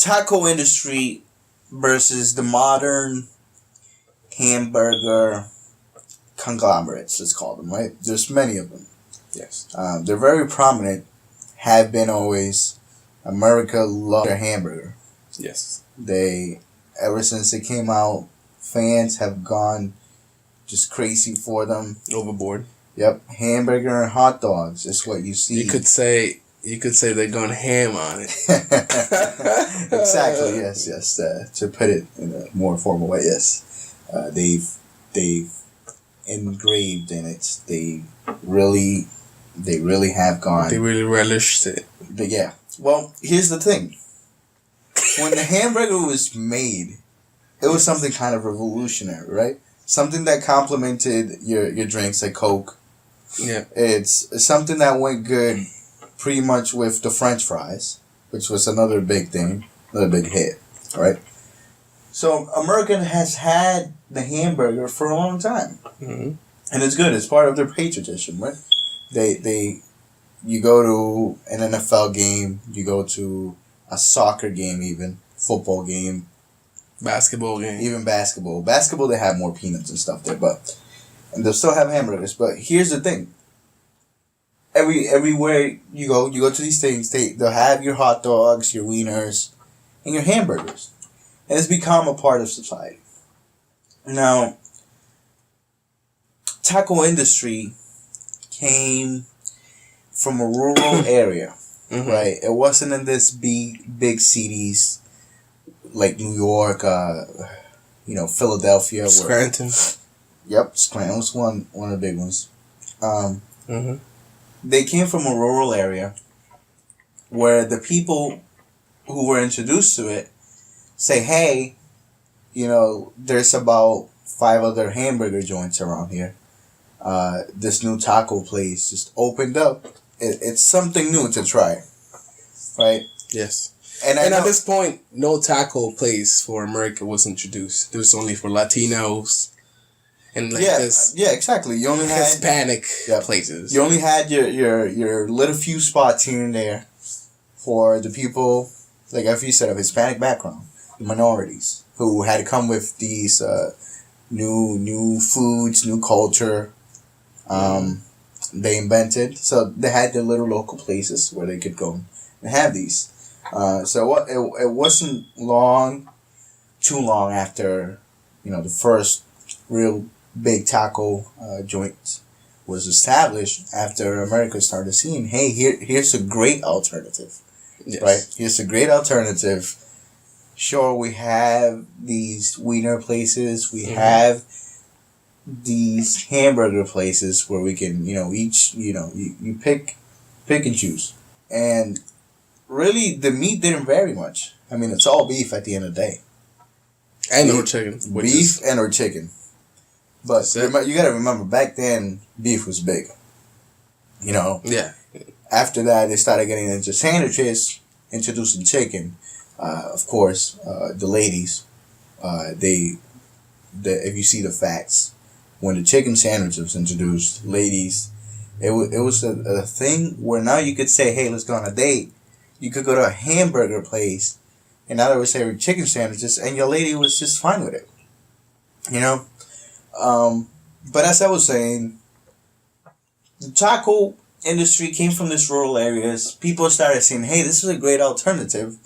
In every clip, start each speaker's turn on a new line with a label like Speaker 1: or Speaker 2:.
Speaker 1: taco industry versus the modern hamburger conglomerates, let's call them, right? There's many of them.
Speaker 2: Yes.
Speaker 1: They're very prominent, have been always. America loves their hamburger.
Speaker 2: Yes.
Speaker 1: Ever since it came out, fans have gone just crazy for them.
Speaker 2: Overboard.
Speaker 1: Yep. Hamburger and hot dogs is what you see.
Speaker 2: You could say they're going ham on it.
Speaker 1: Exactly. Yes. To put it in a more formal way, yes. They've engraved in it. They really have gone.
Speaker 2: They really relished it.
Speaker 1: But yeah. Well, here's the thing. When the hamburger was made, it was something kind of revolutionary, right? Something that complemented your drinks like Coke.
Speaker 2: Yeah.
Speaker 1: It's something that went good pretty much with the French fries, which was another big thing, another big hit, right? So America has had the hamburger for a long time.
Speaker 2: Mm-hmm.
Speaker 1: And it's good. It's part of their patriotism, right? You go to an NFL game, you go to a soccer game even, football game.
Speaker 2: Basketball game.
Speaker 1: Even basketball. Basketball, they have more peanuts and stuff there, and they'll still have hamburgers. But here's the thing. Everywhere you go to these things, they'll have your hot dogs, your wieners, and your hamburgers. And it's become a part of society. Now, taco industry came from a rural area,
Speaker 2: mm-hmm.
Speaker 1: right? It wasn't in this big cities like New York, Philadelphia.
Speaker 2: Scranton.
Speaker 1: Yep, Scranton was one of the big ones.
Speaker 2: Mm-hmm.
Speaker 1: They came from a rural area where the people who were introduced to it say, hey, there's about 5 other hamburger joints around here. This new taco place just opened up. It's something new to try, right?
Speaker 2: Yes.
Speaker 1: And
Speaker 2: at this point, no taco place for America was introduced. It was only for Latinos and this.
Speaker 1: Yeah, exactly. You only had
Speaker 2: Hispanic places.
Speaker 1: You only had your little few spots here and there for the people, like if you said, of Hispanic background, the minorities who had to come with these new foods, new culture. They invented, so they had their little local places where they could go and have these. So it wasn't too long after, the first real big taco joint was established, after America started seeing, hey, here's a great alternative,
Speaker 2: yes.
Speaker 1: Right? Here's a great alternative. Sure, we have these wiener places, we have these hamburger places where we can, each, you pick and choose. And really, the meat didn't vary much. I mean, it's all beef at the end of the day.
Speaker 2: And or chicken.
Speaker 1: Beef and or chicken. But you got to remember, back then, beef was big.
Speaker 2: Yeah.
Speaker 1: After that, they started getting into sandwiches, introducing chicken. Of course, the ladies, if you see the facts, when the chicken sandwich was introduced, ladies, it was a thing where now you could say, hey, let's go on a date. You could go to a hamburger place, and now they would say chicken sandwiches, and your lady was just fine with it. But as I was saying, the taco industry came from these rural areas. People started saying, hey, this is a great alternative.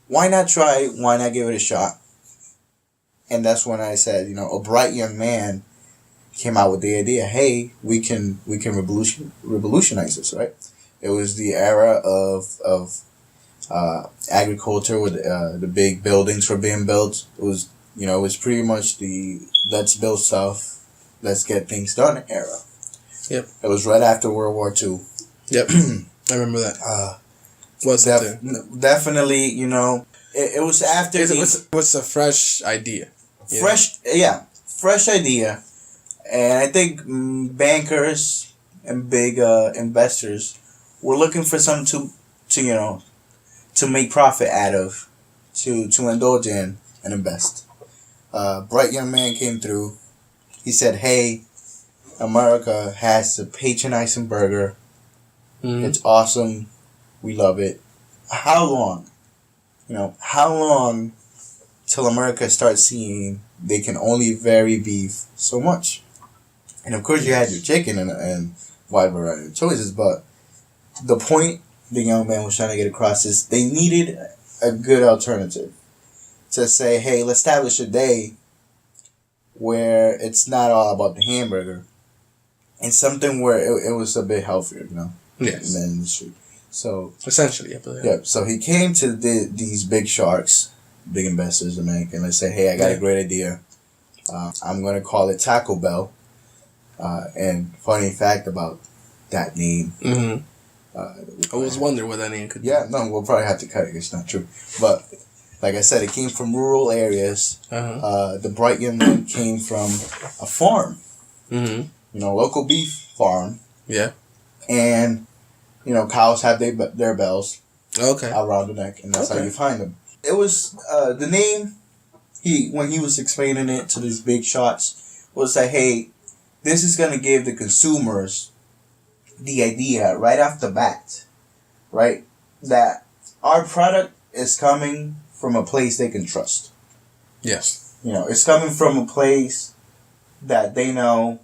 Speaker 1: Why not try? Why not give it a shot? And that's when I said, a bright young man came out with the idea, hey, we can revolutionize this, right? It was the era of agriculture, where the big buildings were being built. It was pretty much the let's build stuff, let's get things done era.
Speaker 2: Yep.
Speaker 1: It was right after World War II.
Speaker 2: Yep. I remember that.
Speaker 1: Definitely, it was after
Speaker 2: it was a fresh idea.
Speaker 1: Fresh idea. And I think bankers and big investors were looking for something to make profit out of, to indulge in and invest. Bright young man came through. He said, hey, America has a patronizing burger. Mm-hmm. It's awesome. We love it. How long how long till America starts seeing they can only vary beef so much? And of course, you had your chicken and wide variety of choices, but the point the young man was trying to get across is they needed a good alternative to say, hey, let's establish a day where it's not all about the hamburger and something where it was a bit healthier,
Speaker 2: Yes.
Speaker 1: in the industry. So
Speaker 2: essentially, I believe.
Speaker 1: Yeah. So he came to these big sharks, big investors, and they said, hey, I got a great idea. I'm gonna call it Taco Bell. And funny fact about that name.
Speaker 2: Mm-hmm. I was wondering what that name could be.
Speaker 1: Yeah, no, we'll probably have to cut it. It's not true. But like I said, it came from rural areas. The bright young man came from a farm.
Speaker 2: Mm-hmm.
Speaker 1: Local beef farm.
Speaker 2: Yeah.
Speaker 1: And, cows have their bells.
Speaker 2: Okay.
Speaker 1: Around the neck, and that's how you find them. It was, the name, when he was explaining it to these big shots, was that, hey, this is going to give the consumers the idea right off the bat, right, that our product is coming from a place they can trust.
Speaker 2: Yes.
Speaker 1: It's coming from a place that they know.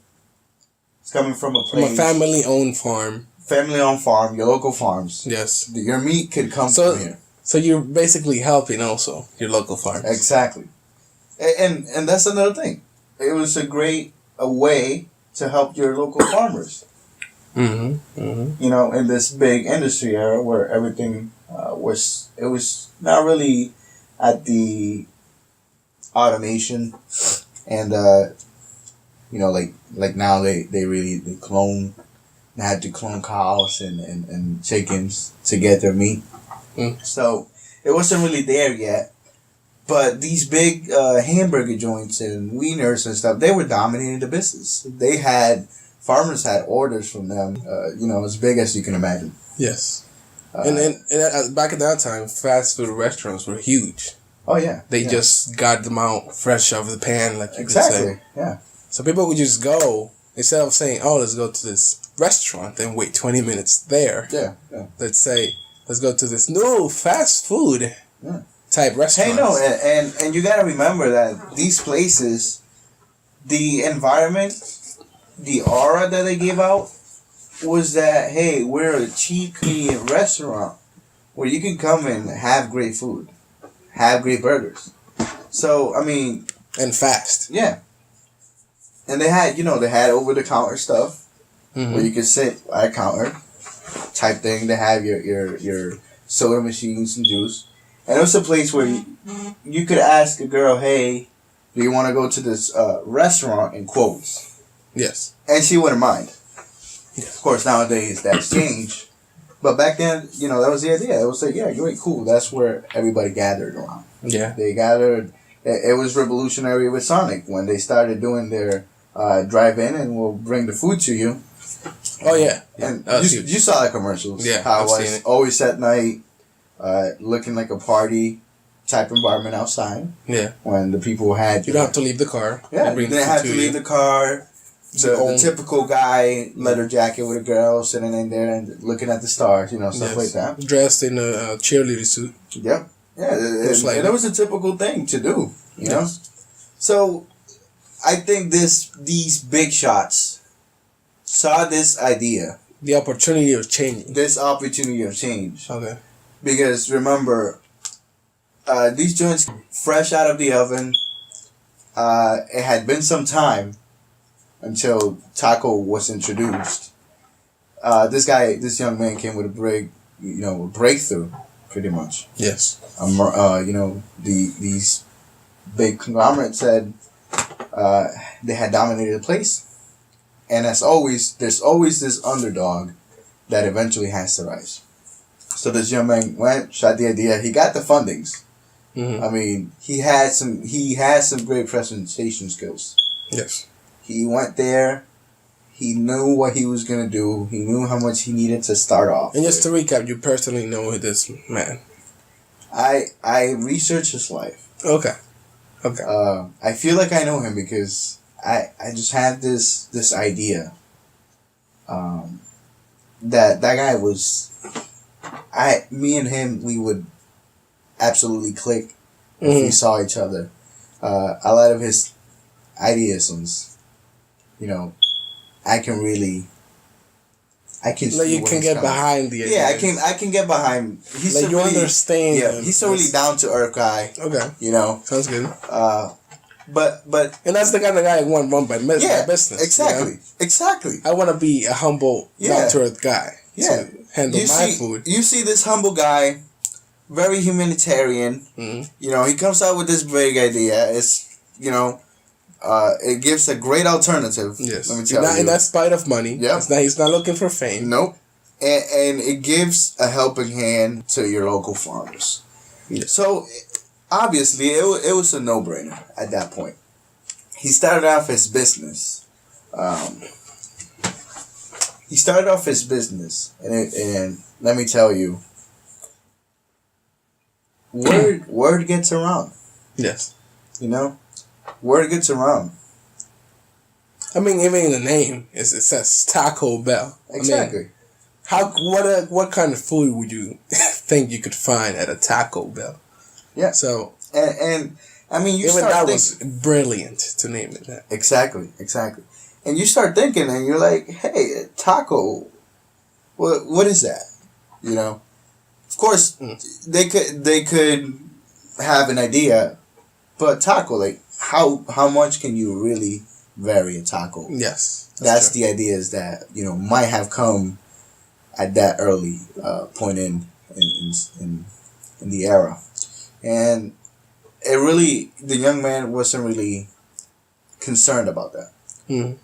Speaker 1: It's coming from a place.
Speaker 2: From a family-owned farm.
Speaker 1: Family-owned farm, your local farms.
Speaker 2: Yes.
Speaker 1: Your meat could come from here.
Speaker 2: So you're basically helping also your local farms.
Speaker 1: Exactly. And that's another thing. It was a great way to help your local farmers.
Speaker 2: Mm-hmm. Mm-hmm.
Speaker 1: In this big industry era where everything was not really at the automation and like now they had to clone cows and chickens to get their meat. So it wasn't really there yet. But these big hamburger joints and wieners and stuff, they were dominating the business. Farmers had orders from them, as big as you can imagine.
Speaker 2: Yes. And back at that time, fast food restaurants were huge.
Speaker 1: Oh, yeah.
Speaker 2: They just got them out fresh out of the pan, like you could say.
Speaker 1: Yeah.
Speaker 2: So people would just go, instead of saying, oh, let's go to this restaurant and wait 20 minutes there.
Speaker 1: Yeah.
Speaker 2: Let's say, let's go to this new fast food type restaurant.
Speaker 1: Hey, no, and you got to remember that these places, the environment, the aura that they gave out was that, hey, we're a cheap, convenient restaurant where you can come and have great food, have great burgers. So, I mean...
Speaker 2: And fast.
Speaker 1: Yeah. And they had over-the-counter stuff where you could sit at a counter type thing to have your soda machines and juice. And it was a place where you could ask a girl, hey, do you want to go to this restaurant in quotes?
Speaker 2: Yes.
Speaker 1: And she wouldn't mind.
Speaker 2: Yes.
Speaker 1: Of course, nowadays that's changed. But back then, that was the idea. It was like, yeah, great, cool. That's where everybody gathered around.
Speaker 2: Yeah.
Speaker 1: They gathered. It was revolutionary with Sonic when they started doing their drive-in and we'll bring the food to you.
Speaker 2: Oh, yeah.
Speaker 1: And you saw the commercials.
Speaker 2: Yeah,
Speaker 1: How
Speaker 2: I've
Speaker 1: it was
Speaker 2: seen it.
Speaker 1: always at night, looking like a party type environment outside.
Speaker 2: Yeah.
Speaker 1: When the people had...
Speaker 2: You don't have to leave the car.
Speaker 1: Yeah, you didn't have to leave the car. The typical guy, leather jacket with a girl sitting in there and looking at the stars, stuff like that.
Speaker 2: Dressed in a cheerleader suit.
Speaker 1: Yep. Yeah, and it was a typical thing to do, you know? So, I think these big shots saw this idea.
Speaker 2: The opportunity of changing.
Speaker 1: This opportunity of change.
Speaker 2: Okay.
Speaker 1: Because, remember, these joints, fresh out of the oven, it had been some time until taco was introduced. This young man came with a breakthrough, pretty much.
Speaker 2: Yes.
Speaker 1: These big conglomerates said they had dominated the place, and as always, there's always this underdog that eventually has to rise. So this young man went, shot the idea. He got the fundings.
Speaker 2: Mm-hmm.
Speaker 1: I mean, he had some great presentation skills.
Speaker 2: Yes. He
Speaker 1: went there. He knew what he was going to do. He knew how much he needed to start off.
Speaker 2: And just to recap, you personally know this man.
Speaker 1: I researched his life.
Speaker 2: Okay.
Speaker 1: I feel like I know him because I just had this idea. That guy was... me and him, we would absolutely click if we saw each other. A lot of his idealisms, you know, I can
Speaker 2: Like
Speaker 1: see
Speaker 2: you
Speaker 1: where
Speaker 2: can
Speaker 1: he's
Speaker 2: get
Speaker 1: coming.
Speaker 2: behind the
Speaker 1: Yeah,
Speaker 2: ideas.
Speaker 1: I can get behind. He's
Speaker 2: like
Speaker 1: a
Speaker 2: you
Speaker 1: really,
Speaker 2: understand.
Speaker 1: Yeah, he's a really down to earth guy.
Speaker 2: Okay,
Speaker 1: you know.
Speaker 2: sounds good.
Speaker 1: But
Speaker 2: and that's the kind of guy I want run by business.
Speaker 1: Exactly,
Speaker 2: You know?
Speaker 1: exactly.
Speaker 2: I want to be a humble, down to earth guy.
Speaker 1: Yeah,
Speaker 2: to handle food.
Speaker 1: You see this humble guy, very humanitarian.
Speaker 2: Mm-hmm.
Speaker 1: You know, he comes out with this big idea. It's, you know, it gives a great alternative.
Speaker 2: Yes,
Speaker 1: let me tell you.
Speaker 2: In that spite of money.
Speaker 1: Yep.
Speaker 2: He's not looking for fame.
Speaker 1: Nope. And it gives a helping hand to your local farmers.
Speaker 2: Yes.
Speaker 1: So, obviously, it was a no-brainer at that point. He started off his business. And let me tell you, word gets around.
Speaker 2: Yes.
Speaker 1: You know, word gets around.
Speaker 2: I mean, even in the name, it says Taco Bell.
Speaker 1: Exactly.
Speaker 2: I mean, what kind of food would you think you could find at a Taco Bell?
Speaker 1: Yeah.
Speaker 2: So
Speaker 1: and I mean, you
Speaker 2: even
Speaker 1: start
Speaker 2: that
Speaker 1: thinking,
Speaker 2: was brilliant to name it that.
Speaker 1: Exactly. And you start thinking, and you're like, hey, taco. What is that? You know. Of course, they could have an idea, but taco, like how much can you really vary a taco?
Speaker 2: Yes,
Speaker 1: that's the ideas that might have come at that early point in the era, and it really, the young man wasn't really concerned about that.
Speaker 2: Mm.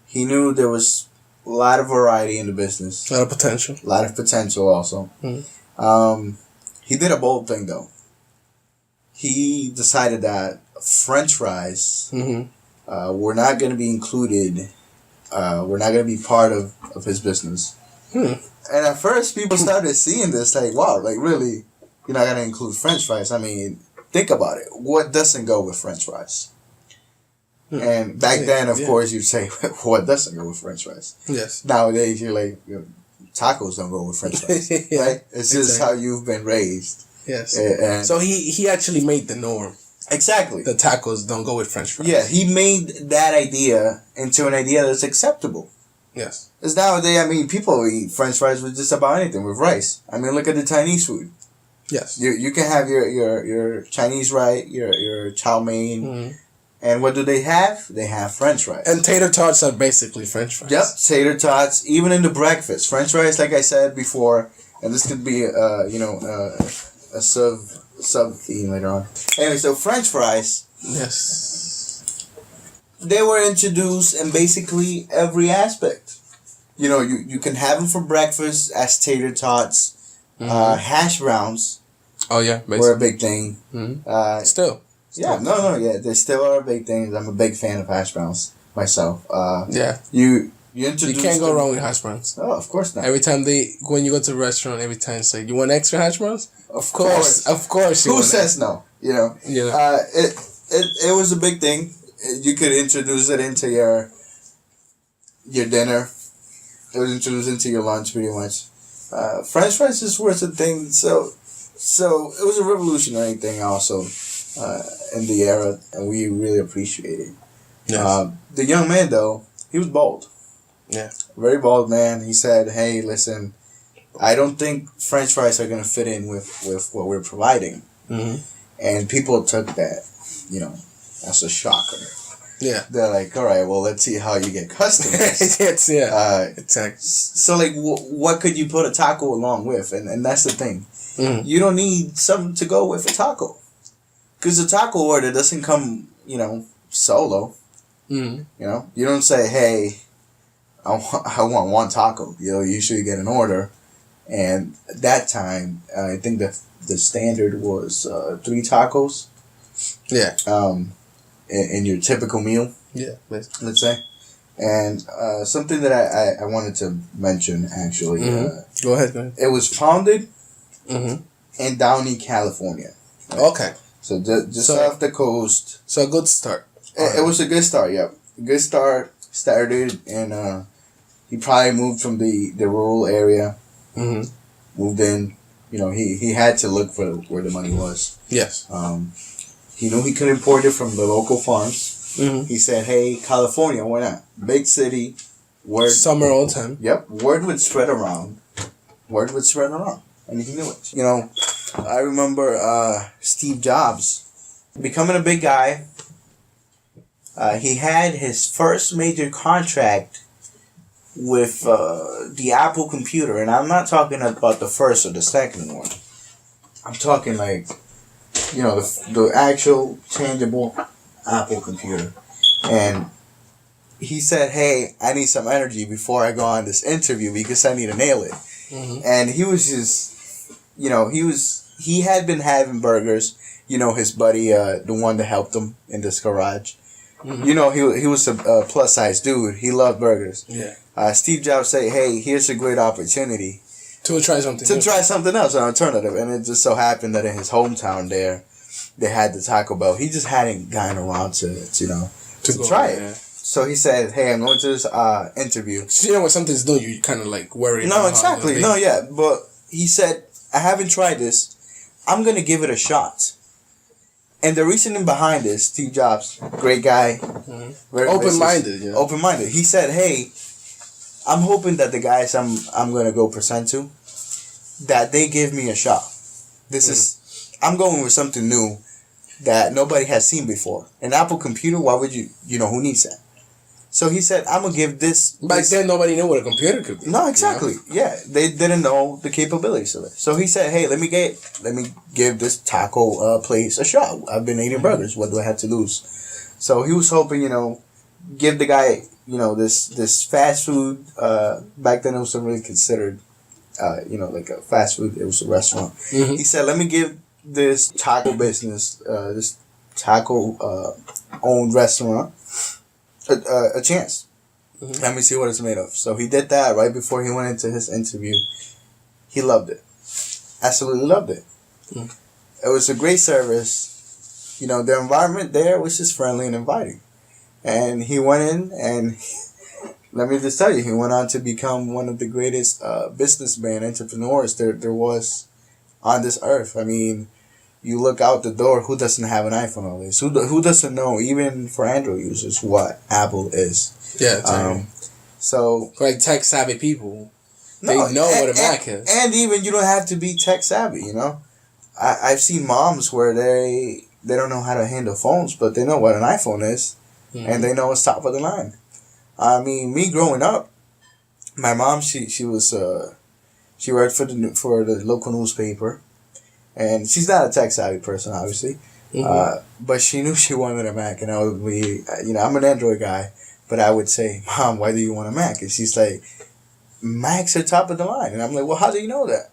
Speaker 1: He knew there was a lot of variety in the business,
Speaker 2: a lot of potential
Speaker 1: also.
Speaker 2: Mm.
Speaker 1: He did a bold thing though. He decided that French fries were not going to be included. Were not going to be part of his business. And at first, people started seeing this like, wow, like really, you're not going to include French fries? I mean, think about it. What doesn't go with French fries? And back then, of course, you'd say, what doesn't go with French fries?
Speaker 2: Yes. Nowadays,
Speaker 1: you're like, tacos don't go with French fries, right? It's just how you've been raised.
Speaker 2: Yes.
Speaker 1: And
Speaker 2: so he actually made the norm.
Speaker 1: Exactly.
Speaker 2: The tacos don't go with French fries.
Speaker 1: Yeah, he made that idea into an idea that's acceptable.
Speaker 2: Yes.
Speaker 1: Because nowadays, I mean, people eat French fries with just about anything, with rice. I mean, look at the Chinese food.
Speaker 2: Yes.
Speaker 1: You can have your Chinese rice, your chow mein, and what do they have? They have French fries.
Speaker 2: And tater tots are basically French fries.
Speaker 1: Yep, tater tots. Even in the breakfast, French fries, like I said before, and this could be a sub theme later on. Anyway, so French fries.
Speaker 2: Yes.
Speaker 1: They were introduced in basically every aspect. You can have them for breakfast as tater tots. Hash browns.
Speaker 2: Oh yeah, basically.
Speaker 1: Were a big thing.
Speaker 2: Still.
Speaker 1: Yeah, yeah, they still are big things. I'm a big fan of hash browns myself.
Speaker 2: Yeah.
Speaker 1: You introduce.
Speaker 2: You can't go wrong with hash browns.
Speaker 1: Oh, of course not.
Speaker 2: Every time when you go to a restaurant, every time it's like, you want extra hash browns?
Speaker 1: Of course.
Speaker 2: Who
Speaker 1: says no?
Speaker 2: Yeah.
Speaker 1: It was a big thing. You could introduce it into your dinner. It was introduced into your lunch, pretty much. French fries just was a thing. So it was a revolutionary thing also in the era, and we really appreciate it. Yes. The young man, though, he was bold.
Speaker 2: Yeah.
Speaker 1: Very bold man. He said, hey, listen, I don't think French fries are going to fit in with what we're providing. Mm-hmm. And people took that, as a shocker.
Speaker 2: Yeah.
Speaker 1: They're like, all right, well, let's see how you get customers.
Speaker 2: Exactly.
Speaker 1: So, like, what could you put a taco along with? And that's the thing. Mm-hmm. You don't need something to go with a taco. Because a taco order doesn't come, solo. Mm-hmm. You don't say, hey, I want one taco. You usually get an order. And at that time, I think the standard was 3 tacos.
Speaker 2: Yeah.
Speaker 1: In your typical meal.
Speaker 2: Yeah.
Speaker 1: Let's say. And something that I wanted to mention, actually.
Speaker 2: Go ahead.
Speaker 1: It was founded in Downey, California.
Speaker 2: Right? Okay.
Speaker 1: So just off the coast.
Speaker 2: So a good start.
Speaker 1: It was a good start, yeah. Good start. Started, and he probably moved from the rural area. Mm-hmm. Moved in, he had to look for where the money was.
Speaker 2: Yes.
Speaker 1: He knew he could import it from the local farms.
Speaker 2: Mm-hmm.
Speaker 1: He said, "Hey, California, why not? Big city, word.
Speaker 2: Summer all the time."
Speaker 1: Yep, word would spread around. And he knew it. I remember Steve Jobs becoming a big guy. He had his first major contract with the Apple computer, and I'm not talking about the first or the second one. I'm talking like, the actual tangible Apple computer. And he said, "Hey, I need some energy before I go on this interview because I need to nail it." Mm-hmm. And he was just, he had been having burgers. His buddy, the one that helped him in this garage. Mm-hmm. He was a plus size dude. He loved burgers. Yeah. Steve Jobs said, "Hey, here's a great opportunity
Speaker 2: to try something
Speaker 1: else, an alternative." And it just so happened that in his hometown there, they had the Taco Bell. He just hadn't gotten around to try it. Yeah. So he said, "Hey, I'm going to this interview."
Speaker 2: So, when something's new, you kind of like worry.
Speaker 1: No, exactly. No, yeah. But he said, "I haven't tried this. I'm going to give it a shot." And the reasoning behind this, Steve Jobs, great guy. Mm-hmm. Very
Speaker 2: open-minded. Yeah.
Speaker 1: Open-minded. He said, "Hey, I'm hoping that the guys I'm going to go present to, that they give me a shot. I'm going with something new that nobody has seen before. An Apple computer, why would who needs that?" So he said, "I'm going to give this..."
Speaker 2: Back then, nobody knew what a computer could be.
Speaker 1: No, exactly. Yeah, they didn't know the capabilities of it. So he said, "Hey, let me give this taco place a shot. I've been eating burgers. What do I have to lose?" So he was hoping, give the guy, this fast food. Back then, it wasn't really considered, like a fast food. It was a restaurant. Mm-hmm. He said, "Let me give this taco business, this taco owned restaurant, a chance. Mm-hmm. Let me see what it's made of." So he did that right before he went into his interview. He loved it. Absolutely loved it. Mm-hmm. It was a great service. The environment there was just friendly and inviting. And he went in and let me just tell you, he went on to become one of the greatest businessmen, entrepreneurs there was on this earth. I mean, you look out the door, who doesn't have an iPhone nowadays? Who doesn't know, even for Android users, what Apple is?
Speaker 2: Yeah,
Speaker 1: so
Speaker 2: like tech savvy people, they know what a Mac is. And
Speaker 1: even you don't have to be tech savvy. I've seen moms where they don't know how to handle phones, but they know what an iPhone is, mm-hmm. and they know it's top of the line. I mean, me growing up, my mom she was she worked for the local newspaper. And she's not a tech savvy person, obviously, mm-hmm. But she knew she wanted a Mac, and I would be, I'm an Android guy, but I would say, "Mom, why do you want a Mac?" And she's like, "Macs are top of the line," and I'm like, "Well, how do you know that?"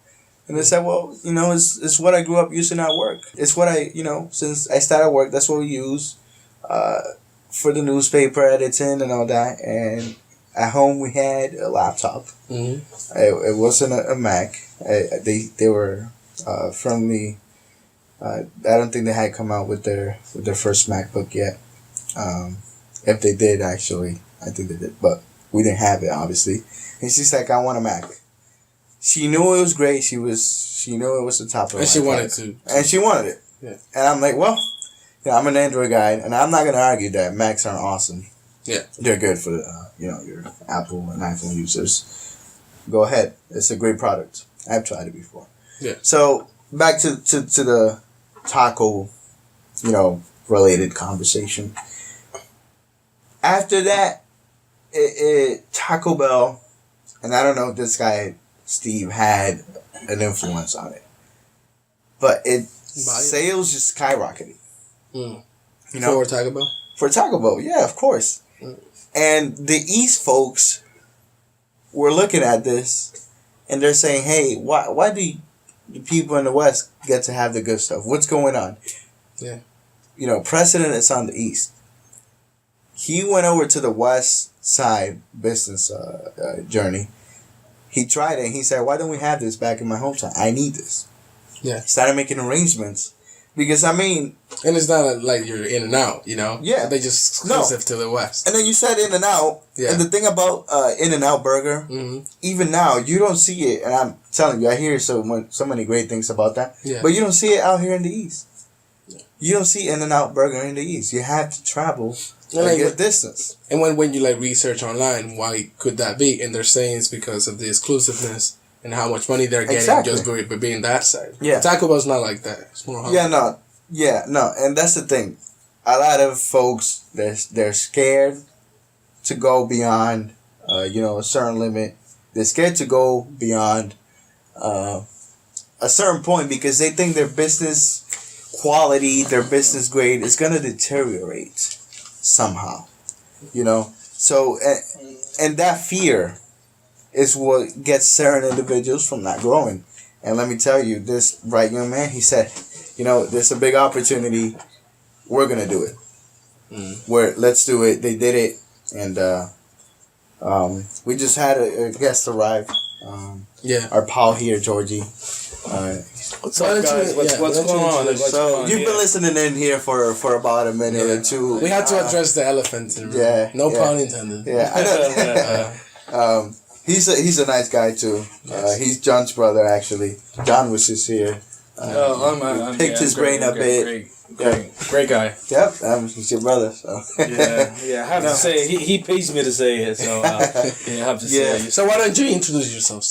Speaker 1: And they said, "Well, it's what I grew up using at work. It's what since I started work, that's what we use, for the newspaper editing and all that. And at home we had a laptop. Mm-hmm. It wasn't a Mac. They were." Friendly. I don't think they had come out with their first MacBook yet. If they did, actually, I think they did, but we didn't have it, obviously. And she's like, "I want a Mac." She knew it was great. She knew it was the top of the line.
Speaker 2: And she wanted to.
Speaker 1: And she wanted it. Yeah. And I'm like, well, I'm an Android guy, and I'm not gonna argue that Macs aren't awesome. Yeah. They're good for your Apple and iPhone users. Go ahead. It's a great product. I've tried it before. Yeah. So back to the taco, related conversation. After that, Taco Bell, and I don't know if this guy Steve had an influence on it, but sales just skyrocketed.
Speaker 2: Mm. For Taco Bell.
Speaker 1: For Taco Bell, yeah, of course. Mm. And the East folks were looking at this, and they're saying, "Hey, why do the people in the West get to have the good stuff? What's going on?" Yeah. Precedent is on the East. He went over to the West side business journey. He tried it and he said, "Why don't we have this back in my hometown? I need this." Yeah. He started making arrangements. Because,
Speaker 2: And it's not like you're in and out, you know?
Speaker 1: Yeah.
Speaker 2: They just exclusive to the West.
Speaker 1: And then you said In and Out.
Speaker 2: Yeah.
Speaker 1: And the thing about In and Out Burger, even now, you don't see it. And I'm telling you, I hear so many great things about that.
Speaker 2: Yeah.
Speaker 1: But you don't see it out here in the East. Yeah. You don't see In and Out Burger in the East. You have to travel a good distance.
Speaker 2: And when you like research online, why could that be? And they're saying it's because of the exclusiveness and how much money they're getting just by being that side.
Speaker 1: Yeah.
Speaker 2: Taco Bell's not like that. It's more humble.
Speaker 1: No, and that's the thing. A lot of folks, they're scared to go beyond, a certain limit. They're scared to go beyond a certain point because they think their business quality, their business grade is gonna deteriorate somehow. So and that fear is what gets certain individuals from not growing. And let me tell you, this bright young man, he said, there's a big opportunity. We're going to do it. Let's do it. They did it. And we just had a guest arrive. Our pal here, Georgie.
Speaker 3: What's up, guys? What's going on?
Speaker 1: So you've been listening in here for about a minute or two.
Speaker 2: We had to address the elephant in the room. No pun intended.
Speaker 1: Yeah, I know. He's a nice guy too. He's John's brother actually. John was just here. Picked his brain a bit.
Speaker 3: Great guy.
Speaker 1: Yep, he's your brother. So
Speaker 3: I have to say he pays me to say it. So I have to say.
Speaker 2: So why don't you introduce yourself?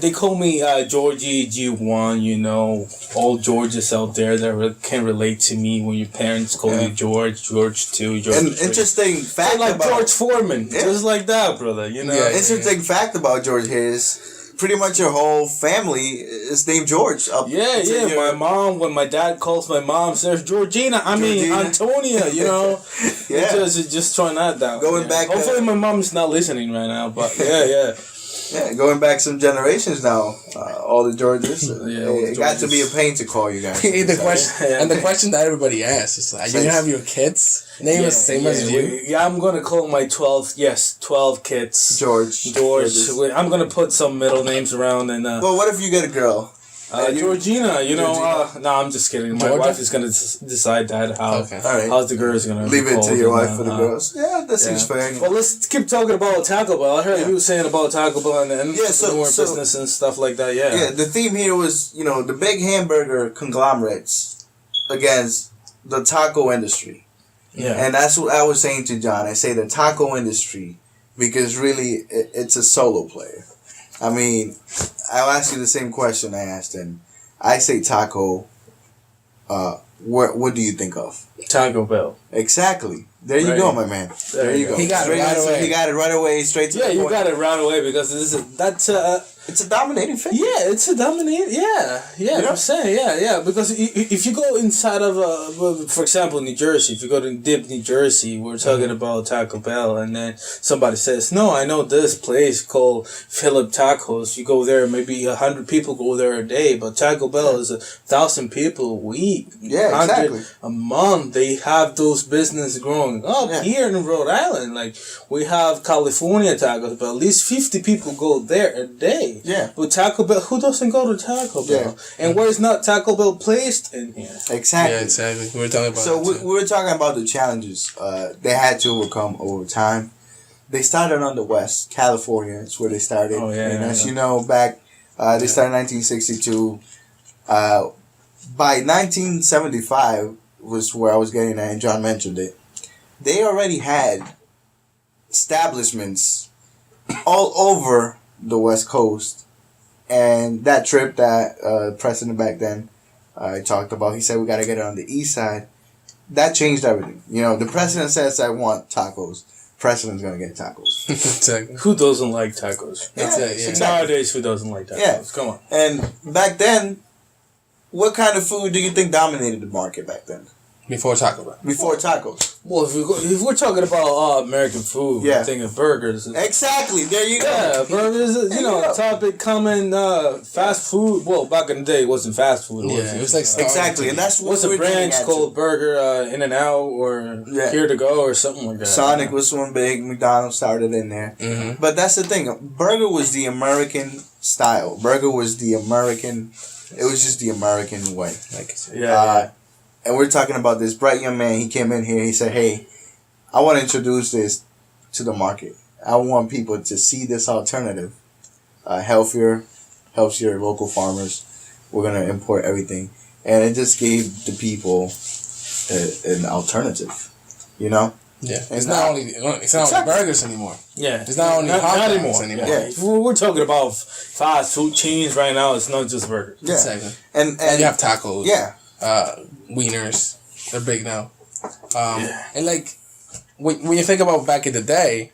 Speaker 3: They call me Georgie G1. All Georges out there that can relate to me. When your parents call you George 2, George.
Speaker 1: An interesting fact
Speaker 3: like
Speaker 1: about
Speaker 3: George Foreman, just like that, brother.
Speaker 1: Interesting fact about George here is pretty much your whole family is named George.
Speaker 3: My mom, when my dad calls my mom, says Georgina. Antonia, just throwing that down.
Speaker 1: Going back.
Speaker 3: Hopefully my mom's not listening right now, but
Speaker 1: Yeah, going back some generations now, all the Georges. It got to be a pain to call you guys.
Speaker 2: The question that everybody asks is, are you going to have your kids name the same as you?
Speaker 3: I'm going to call my 12 kids.
Speaker 1: George.
Speaker 3: I'm going to put some middle names around. And
Speaker 1: well, what if you get a girl?
Speaker 3: Georgina, no, I'm just kidding. My wife is going to decide that. How's the girls going to
Speaker 1: leave it to your wife for the girls? Yeah, that seems fair.
Speaker 3: Well, let's keep talking about Taco Bell. I heard you were saying about Taco Bell and business and stuff like that.
Speaker 1: Yeah, the theme here was, the big hamburger conglomerates against the taco industry. Yeah. And that's what I was saying to John. I say the taco industry because really it's a solo player. I mean, I'll ask you the same question I asked him. I say taco. What do you think of?
Speaker 3: Taco Bell.
Speaker 1: Exactly. There you go, my man. There you go.
Speaker 2: He got it right away.
Speaker 1: He got it right away, straight to the point.
Speaker 3: Yeah, you got it right away because
Speaker 1: it's a dominating figure.
Speaker 3: Yeah, it's a dominating. Yeah. I'm saying, because if you go inside of for example, New Jersey, if you go to Dip, New Jersey, we're talking about Taco Bell, and then somebody says, "No, I know this place called Philip Tacos." You go there, maybe 100 people go there a day, but Taco Bell is 1,000 people a week.
Speaker 1: Yeah, exactly.
Speaker 3: A month. They have those business growing up here in Rhode Island. Like we have California Taco Bell. At least 50 people go there a day.
Speaker 1: Yeah.
Speaker 3: But Taco Bell, who doesn't go to Taco Bell? Yeah. And where is not Taco Bell placed in here?
Speaker 1: Exactly.
Speaker 2: Yeah, exactly. We were talking about
Speaker 1: we were talking about the challenges they had to overcome over time. They started on the West, California. That's where they started.
Speaker 3: Oh, yeah.
Speaker 1: And as you know, back, they started in 1962. By 1975 was where I was getting at, and John mentioned it. They already had establishments all over the West Coast, and that trip that president back then talked about, he said we got to get it on the east side. That changed everything. The president says I want tacos. President's gonna get tacos.
Speaker 2: Exactly.
Speaker 3: Who doesn't like tacos?
Speaker 1: Exactly.
Speaker 3: Nowadays, who doesn't like tacos?
Speaker 1: Yeah.
Speaker 3: Come on.
Speaker 1: And back then, what kind of food do you think dominated the market back then?
Speaker 2: Before Taco Bell.
Speaker 1: Before tacos.
Speaker 3: Well, if we're talking about American food, we're thinking burgers.
Speaker 1: Exactly. There you go.
Speaker 3: Yeah, burgers. Topic common fast food. Well, back in the day, it wasn't fast food.
Speaker 2: It was like
Speaker 1: exactly, and that's
Speaker 3: what's a branch called Burger, In and Out, or Here to Go, or something like that.
Speaker 1: Sonic was one big. McDonald's started in there. Mm-hmm. But that's the thing. Burger was the American style. Burger was the American. It was just the American way. And we're talking about this bright young man. He came in here. He said, "Hey, I want to introduce this to the market. I want people to see this alternative, healthier, helps your local farmers. We're gonna import everything." And it just gave the people an alternative, you know.
Speaker 2: Yeah, it's not only burgers anymore.
Speaker 3: Yeah,
Speaker 2: it's not only hot dogs anymore.
Speaker 3: Yeah, we're talking about fast food chains right now. It's not just burgers.
Speaker 1: Yeah.
Speaker 2: Exactly.
Speaker 1: And
Speaker 2: you have tacos.
Speaker 1: Yeah.
Speaker 2: Wieners, they're big now. And like when you think about back in the day,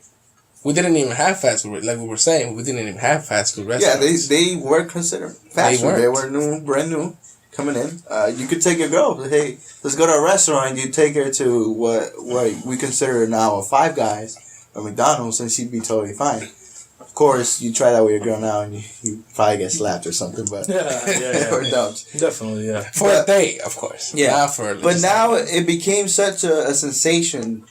Speaker 2: we didn't even have fast food. Like we were saying, we didn't even have fast food restaurants.
Speaker 1: Yeah, they were considered fast food. They were brand new. Coming in, you could take your girl. Hey, let's go to a restaurant. You take her to what we consider now a Five Guys or McDonald's, and she'd be totally fine. Of course, you try that with your girl now, and you probably get slapped or something. But or dumped.
Speaker 3: Definitely, yeah.
Speaker 2: For a day, of course.
Speaker 1: Yeah,
Speaker 2: not for.
Speaker 1: But now it became such a sensation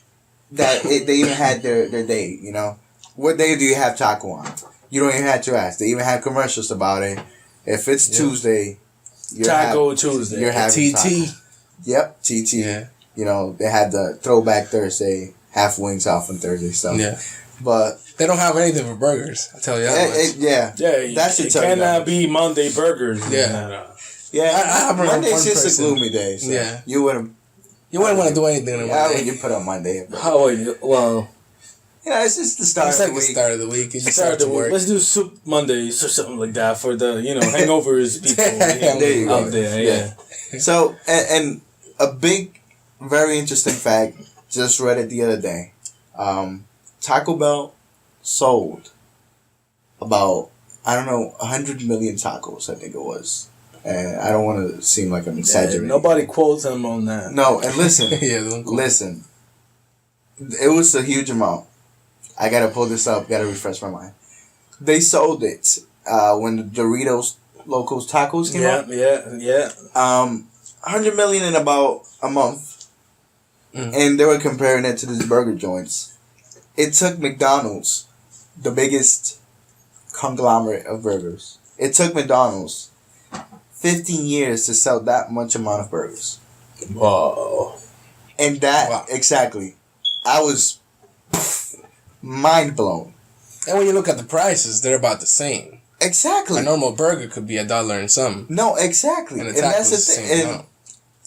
Speaker 1: that they even had their day. You know, what day do you have taco on? You don't even have to ask. They even have commercials about it. If it's Tuesday.
Speaker 3: Taco Tuesday.
Speaker 1: You're having
Speaker 2: TT.
Speaker 1: Taco. Yep, TT. Yeah. You know, they had the Throwback Thursday, half wings off on Thursday stuff.
Speaker 2: Yeah.
Speaker 1: But
Speaker 2: they don't have anything for burgers. I tell you that.
Speaker 1: Yeah. That should tell you.
Speaker 3: It cannot be Monday burgers.
Speaker 2: Yeah.
Speaker 1: Yeah. Monday's just a gloomy day. So
Speaker 2: yeah.
Speaker 1: You wouldn't want
Speaker 2: to do anything on Monday.
Speaker 1: You put on Monday.
Speaker 3: How would you? Well.
Speaker 1: Yeah, it's just the start.
Speaker 2: It's like the start of the week. You start to work.
Speaker 3: Let's do Soup Mondays or something like that for the hangovers people out there. Yeah.
Speaker 1: So and a big, very interesting fact. Just read it the other day. Taco Bell sold about 100 million tacos. I think it was. And I don't want to seem like I'm exaggerating.
Speaker 3: Nobody quotes them on that.
Speaker 1: No, and listen, listen. It was a huge amount. I gotta pull this up. Gotta refresh my mind. They sold it when the Doritos Locos Tacos came out.
Speaker 3: Yeah.
Speaker 1: 100 million in about a month, and they were comparing it to these burger joints. It took McDonald's, the biggest conglomerate of burgers. It took McDonald's 15 years to sell that much amount of burgers.
Speaker 3: Whoa.
Speaker 1: And exactly, I was mind blown.
Speaker 2: And when you look at the prices, they're about the same.
Speaker 1: Exactly.
Speaker 2: A normal burger could be $1 and some.
Speaker 1: No, exactly. And that's the thing.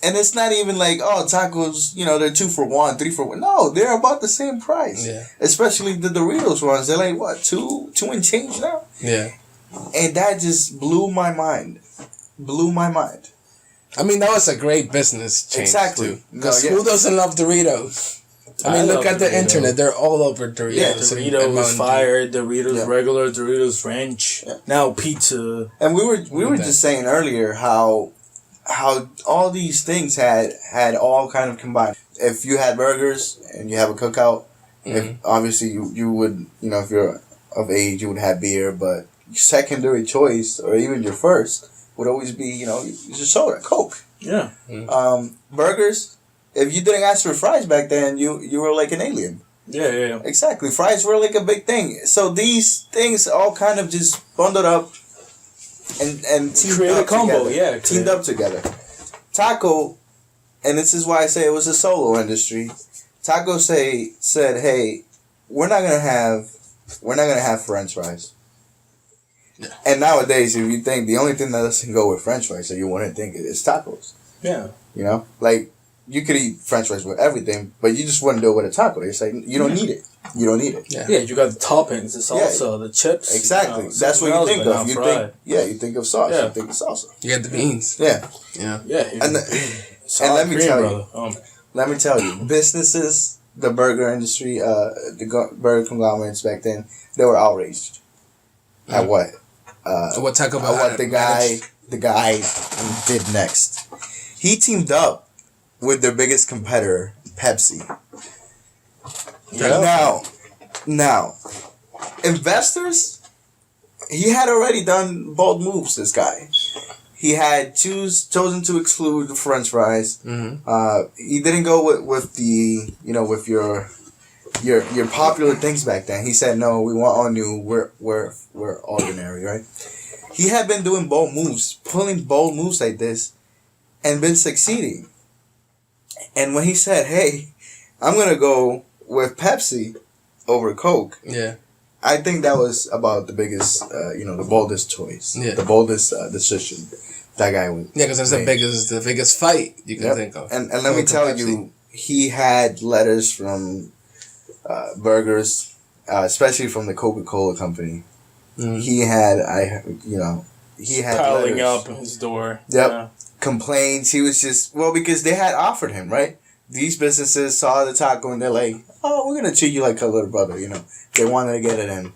Speaker 1: And it's not even like, tacos, they're 2 for $1, 3 for $1. No, they're about the same price.
Speaker 2: Yeah. Especially
Speaker 1: the Doritos ones. They're like, what, 2 and change now?
Speaker 2: Yeah.
Speaker 1: And that just blew my mind.
Speaker 2: I mean, that was a great business change. Exactly. Because who doesn't love Doritos? I mean, look at the internet. They're all over Doritos.
Speaker 3: Yeah, Doritos Fire, Doritos Regular, Doritos Ranch. Yeah. Now pizza.
Speaker 1: And we were just saying earlier how all these things had all kind of combined. If you had burgers and you have a cookout, if obviously you would, if you're of age, you would have beer, but your secondary choice or even your first would always be, your soda, Coke.
Speaker 3: Yeah.
Speaker 1: Burgers. If you didn't ask for fries back then, you were like an alien.
Speaker 3: Yeah.
Speaker 1: Exactly. Fries were like a big thing. So these things all kind of just bundled up and teamed
Speaker 3: create
Speaker 1: up
Speaker 3: a combo.
Speaker 1: together.
Speaker 3: Yeah.
Speaker 1: Teamed up together. Taco, and this is why I say it was a solo industry. Taco said, "Hey, we're not gonna have French fries." Yeah. And nowadays, if you think the only thing that doesn't go with French fries, so you wouldn't think it is tacos.
Speaker 3: Yeah.
Speaker 1: Like. You could eat French fries with everything, but you just wouldn't do it with a taco. It's like you don't need it. You don't need it.
Speaker 3: Yeah, you got the toppings, the salsa, the chips.
Speaker 1: Exactly. That's what you think of. You think of sauce. You think of salsa.
Speaker 2: You got the beans.
Speaker 1: Yeah.
Speaker 3: And
Speaker 1: let me tell you. Let me tell you, businesses, the burger industry, the burger conglomerates back then, they were outraged at what
Speaker 2: Taco Bell
Speaker 1: what the guy did next. He teamed up with their biggest competitor, Pepsi. Yeah. Now, investors, he had already done bold moves, this guy. He had chosen to exclude the French fries. He didn't go with the, with your popular things back then. He said, no, we want all new, we're ordinary, right? He had been doing bold moves, pulling bold moves like this, and been succeeding. And when he said, "Hey, I'm gonna go with Pepsi over Coke,"
Speaker 2: Yeah.
Speaker 1: I think that was about the biggest, the boldest choice, the boldest decision that guy would.
Speaker 2: Yeah, because that's the biggest fight you can think of.
Speaker 1: And let me tell you, he had letters from burgers, especially from the Coca-Cola company.
Speaker 2: Mm-hmm.
Speaker 1: He had
Speaker 3: piling
Speaker 1: letters.
Speaker 3: up in his door.
Speaker 1: Yep.
Speaker 3: Yeah.
Speaker 1: Complaints. He was just because they had offered him, right. These businesses saw the taco and they're like, "Oh, we're gonna treat you like a little brother," They wanted to get it in.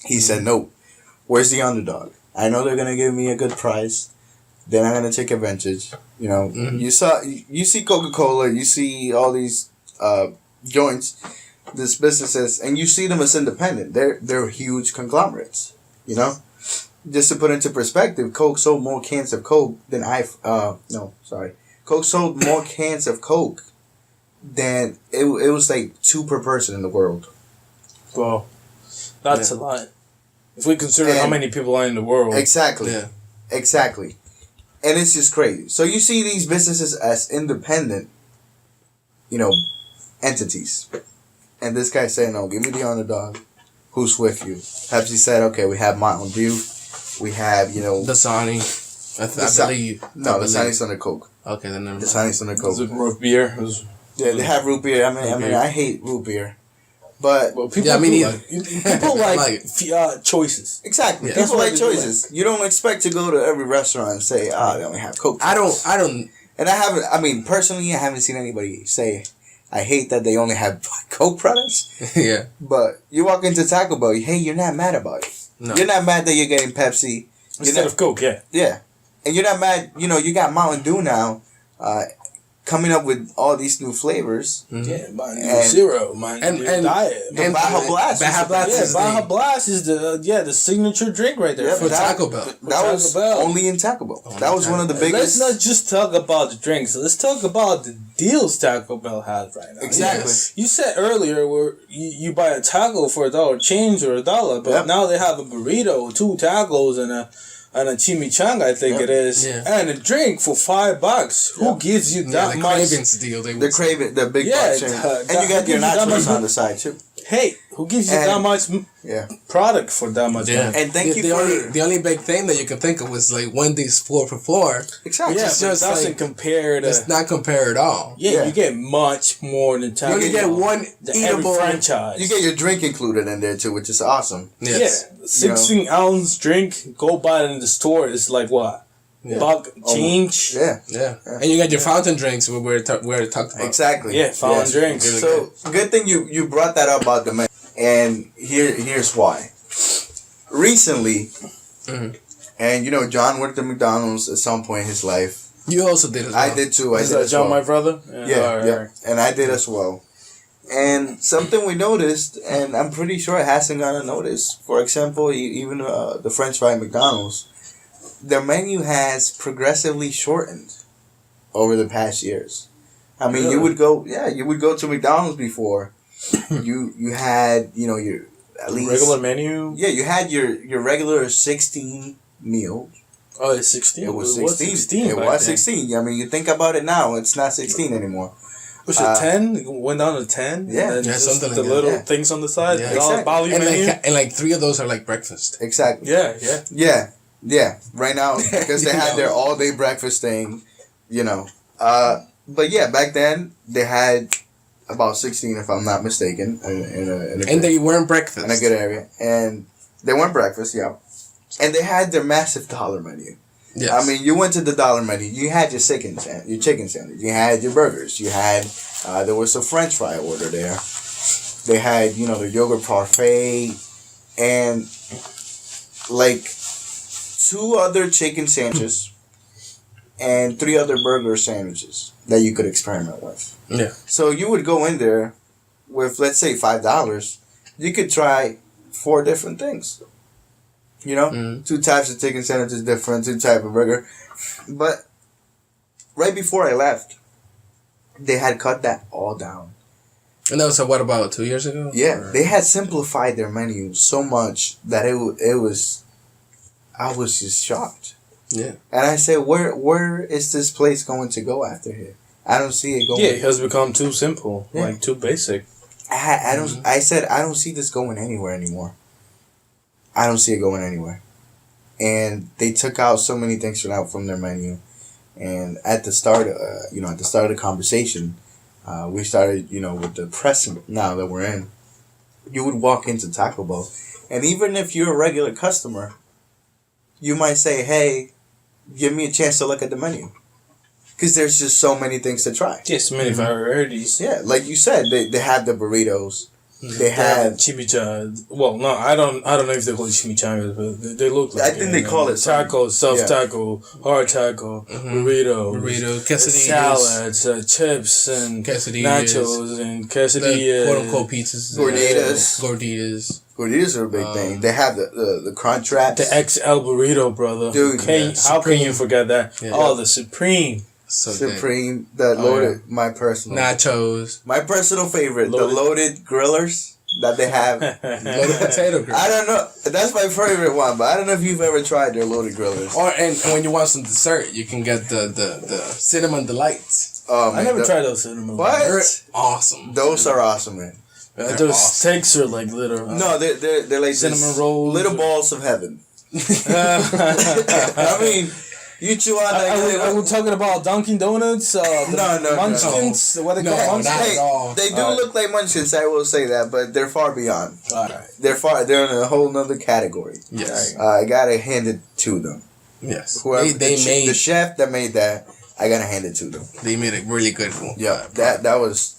Speaker 1: He said, "No. Where's the underdog? I know they're gonna give me a good price. They're not gonna take advantage." You see Coca-Cola, you see all these joints, these businesses, and you see them as independent. They're huge conglomerates. Just to put into perspective, Coke sold more cans of Coke than Coke sold more cans of Coke than it was like 2 per person in the world.
Speaker 3: Well, that's a lot. If we consider how many people are in the world.
Speaker 1: Exactly.
Speaker 2: Yeah.
Speaker 1: Exactly. And it's just crazy. So you see these businesses as independent, entities. And this guy said, "No, give me the underdog. Who's with you?" Pepsi said, "Okay, we have Mountain Dew. We have,
Speaker 2: Dasani. I believe.
Speaker 1: No, Dasani's under Coke.
Speaker 2: Okay, then never mind.
Speaker 1: Dasani's under Coke.
Speaker 3: Is it root beer?
Speaker 1: Yeah, they have root beer. I mean, I hate root beer. But
Speaker 3: people like choices.
Speaker 1: Exactly.
Speaker 2: Yeah.
Speaker 1: People like choices. You don't expect to go to every restaurant and say, they only have Coke.
Speaker 2: I don't.
Speaker 1: And personally, I haven't seen anybody say, I hate that they only have Coke products.
Speaker 2: Yeah.
Speaker 1: But you walk into Taco Bell, hey, you're not mad about it. No. You're not mad that you're getting Pepsi.
Speaker 3: Instead of Coke, yeah.
Speaker 1: Yeah. And you're not mad, you got Mountain Dew now, coming up with all these new flavors.
Speaker 3: Mm-hmm. Yeah, Mountain Dew Zero, Mountain Dew Diet.
Speaker 1: And Baja Blast.
Speaker 3: Baja Blast is the signature drink right there.
Speaker 1: For Taco Bell. That was only in Taco Bell. That was one of the biggest.
Speaker 3: Let's not just talk about the drinks. Let's talk about the deals Taco Bell has right now.
Speaker 1: Exactly.
Speaker 3: Yes. You said earlier where you buy a taco for $1 change or $1, but now they have a burrito, 2 tacos, and a chimichanga, I think it is, and a drink for $5. Who gives you that
Speaker 2: the
Speaker 3: much?
Speaker 2: Cravings deal.
Speaker 1: The big box chain. And you got your nachos on the side too.
Speaker 3: Hey, who gives you that much product for that much money?
Speaker 1: And thank you for...
Speaker 2: The only big thing that you can think of was like Wendy's 4 for $4.
Speaker 1: Exactly.
Speaker 3: Yeah, it doesn't compare to...
Speaker 2: It's not compare at all.
Speaker 3: Yeah, you get much more than Taco Bell.
Speaker 2: You only get one eatable
Speaker 3: franchise.
Speaker 1: You get your drink included in there too, which is awesome.
Speaker 3: Yes. Yeah, 16-ounce drink, go buy it in the store. It's like what? Buck change.
Speaker 1: Yeah.
Speaker 2: And you got your fountain drinks where we talked about.
Speaker 1: Exactly.
Speaker 3: Yeah, fountain drinks.
Speaker 1: So good thing you brought that up about the menu. And here's why. Recently, and John worked at McDonald's at some point in his life.
Speaker 2: You also did as well.
Speaker 1: I did too.
Speaker 3: Is that John, my brother?
Speaker 1: Yeah. And I did as well. And something we noticed, and I'm pretty sure it hasn't gone unnoticed. For example, even the French fry McDonald's, their menu has progressively shortened over the past years. I mean, you would go to McDonald's before. you had, your at least
Speaker 3: regular menu.
Speaker 1: Yeah, you had your regular 16 meal.
Speaker 3: Oh, it's 16.
Speaker 1: It was 16. It was 16. I mean, you think about it now, it's not 16 anymore.
Speaker 3: Was it 10? It went down to 10?
Speaker 1: Yeah,
Speaker 2: something like
Speaker 3: the
Speaker 2: that.
Speaker 3: little things on the side.
Speaker 2: Yeah,
Speaker 3: exactly.
Speaker 2: And like 3 of those are like breakfast.
Speaker 1: Exactly.
Speaker 3: Yeah.
Speaker 1: Right now, because they had their all day breakfast thing, But yeah, back then they had about 16, if I'm not mistaken,
Speaker 2: and they weren't breakfast
Speaker 1: in a good area, and they weren't breakfast, and they had their massive dollar menu. Yes. I mean, you went to the dollar menu. You had your chicken sandwich. You had your burgers. You had there was a French fry order there. They had the yogurt parfait and like 2 other chicken sandwiches and 3 other burger sandwiches that you could experiment with.
Speaker 2: Yeah.
Speaker 1: So you would go in there with, let's say, $5. You could try 4 different things. 2 types of chicken sandwiches, different, 2 type of burger. But right before I left, they had cut that all down.
Speaker 2: And that was what, about 2 years ago?
Speaker 1: Yeah, they had simplified their menu so much that it was. I was just shocked.
Speaker 2: Yeah.
Speaker 1: And I said, where is this place going to go after here? I don't see it going.
Speaker 3: Yeah, it has become too simple, like too basic.
Speaker 1: I don't. I said I don't see this going anywhere anymore. I don't see it going anywhere, and they took out so many things from their menu, and at the start, at the start of the conversation, we started, with the precedent now that we're in. You would walk into Taco Bell, and even if you're a regular customer, you might say, "Hey, give me a chance to look at the menu," because there's just so many things to try.
Speaker 3: Yes, many varieties.
Speaker 1: Yeah, like you said, they have the burritos. They
Speaker 3: have
Speaker 1: have
Speaker 3: chimichangas. Well, no, I don't know if they call it chimichangas, but they look like.
Speaker 1: I think they call it
Speaker 3: taco, soft taco, hard taco, burrito,
Speaker 2: quesadillas,
Speaker 3: salads, chips, and
Speaker 2: quesadillas,
Speaker 3: nachos, and quesadillas,
Speaker 2: quote unquote pizzas, gorditas.
Speaker 1: Gorditas are a big thing. They have the crunch wraps,
Speaker 3: the XL burrito, brother.
Speaker 1: Dude,
Speaker 3: how can you forget that?
Speaker 1: Yeah.
Speaker 3: Oh, the Supreme.
Speaker 1: So Supreme, the loaded, my personal
Speaker 2: nachos,
Speaker 1: my personal favorite, the loaded grillers that they have.
Speaker 2: Loaded potato grillers.
Speaker 1: I don't know, that's my favorite one, but I don't know if you've ever tried their loaded grillers.
Speaker 2: And when you want some dessert, you can get the cinnamon delights.
Speaker 1: Oh, man,
Speaker 3: I never tried those cinnamon.
Speaker 1: What?
Speaker 2: They're awesome.
Speaker 1: Those are awesome, man.
Speaker 3: Those steaks are like little.
Speaker 1: No, they're like
Speaker 3: cinnamon rolls,
Speaker 1: little balls of heaven. I mean. You chew on that.
Speaker 3: Are we talking about Dunkin' Donuts?
Speaker 1: No.
Speaker 3: Munchkins?
Speaker 1: No.
Speaker 3: What they call Munchkins?
Speaker 1: They do look like Munchkins, I will say that, but they're far beyond. They're in a whole nother category.
Speaker 2: Yes.
Speaker 1: I gotta hand it to them.
Speaker 2: Yes.
Speaker 1: Whoever
Speaker 2: They made
Speaker 1: the chef that made that, I gotta hand it to them.
Speaker 2: They made a really good one.
Speaker 1: Yeah, that was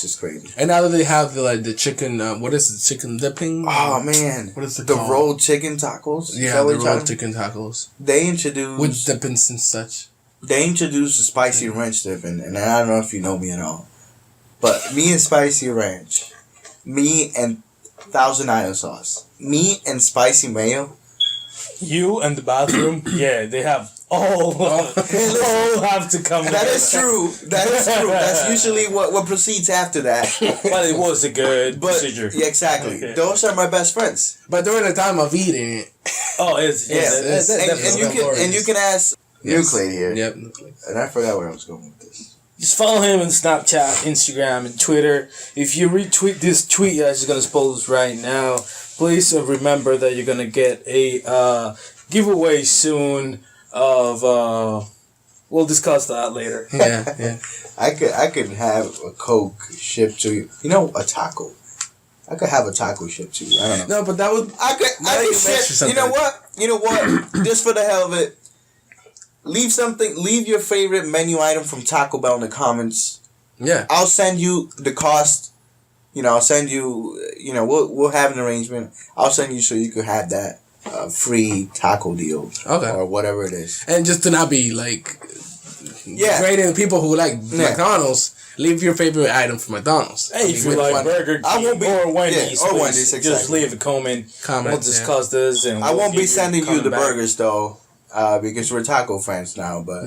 Speaker 1: just crazy.
Speaker 2: And now that they have the chicken, what is it? Chicken dipping?
Speaker 1: Oh man,
Speaker 2: what is it
Speaker 1: the
Speaker 2: called?
Speaker 1: rolled chicken tacos?
Speaker 2: Yeah, the rolled chicken tacos.
Speaker 1: They introduced
Speaker 2: with dippings and such.
Speaker 1: They introduced the spicy ranch dipping, and I don't know if you know me at all, but me and spicy ranch, me and Thousand Island sauce, me and spicy mayo.
Speaker 3: You and the bathroom, yeah, they have all have to come.
Speaker 1: That is true. That's usually what proceeds after that.
Speaker 3: But it was a good procedure.
Speaker 1: Yeah, exactly. Okay. Those are my best friends.
Speaker 2: But during the time of eating it,
Speaker 1: and you can ask Nucleate here.
Speaker 2: Yep.
Speaker 1: And I forgot where I was going with this.
Speaker 3: Just follow him on Snapchat, Instagram, and Twitter. If you retweet this tweet that he's gonna post right now, please remember that you're gonna get a giveaway soon. We'll discuss that later.
Speaker 2: Yeah.
Speaker 1: I could have a Coke shipped to you. A taco. I could have a taco shipped to you. I don't know.
Speaker 2: No, but that would. I could
Speaker 1: ship. You know what? Just for the hell of it. Leave your favorite menu item from Taco Bell in the comments.
Speaker 2: Yeah.
Speaker 1: I'll send you the cost. I'll send you, we'll have an arrangement. I'll send you so you could have that free taco deal.
Speaker 2: Okay.
Speaker 1: Or whatever it is.
Speaker 2: And just to not be grading people who like McDonald's, leave your favorite item from McDonald's.
Speaker 3: Hey, if you like Burger King or Wendy's,
Speaker 1: or Wendy's, exactly.
Speaker 3: Just leave a comment. We'll discuss this. And
Speaker 1: I won't be sending you the burgers though. Because we're taco fans now, but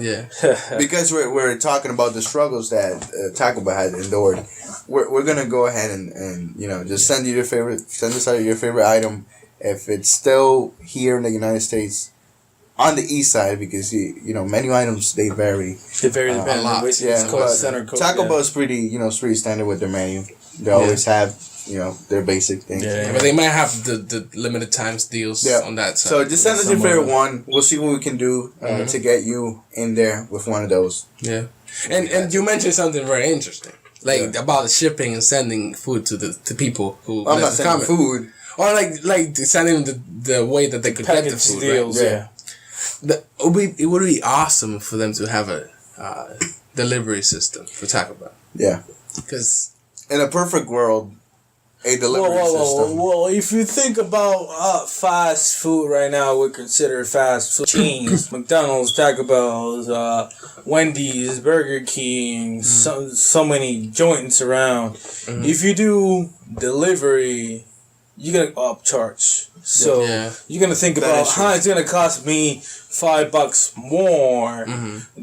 Speaker 1: because we're talking about the struggles that Taco Bell has endured, we're gonna go ahead and just send us out your favorite item if it's still here in the United States on the east side, because menu items they vary.
Speaker 3: They vary a lot.
Speaker 1: Taco Bell is pretty pretty standard with their menu. They always have. Their basic things.
Speaker 2: Yeah, but they might have the limited times deals on that side.
Speaker 1: So just send us your favorite one. We'll see what we can do to get you in there with one of those.
Speaker 2: Yeah. And you mentioned something very interesting. About shipping and sending food to people who
Speaker 1: I'm not sending food.
Speaker 2: Or like sending the way that they could get the food.
Speaker 3: Deals,
Speaker 2: right? It would be awesome for them to have a delivery system for Taco Bell.
Speaker 1: Yeah.
Speaker 2: Because
Speaker 1: in a perfect world, a delivery system.
Speaker 3: Well, if you think about fast food right now, we consider fast food chains: McDonald's, Taco Bell's, Wendy's, Burger King. So many joints around. Mm-hmm. If you do delivery, you're gonna upcharge. So you're gonna think about how it's gonna cost me $5 more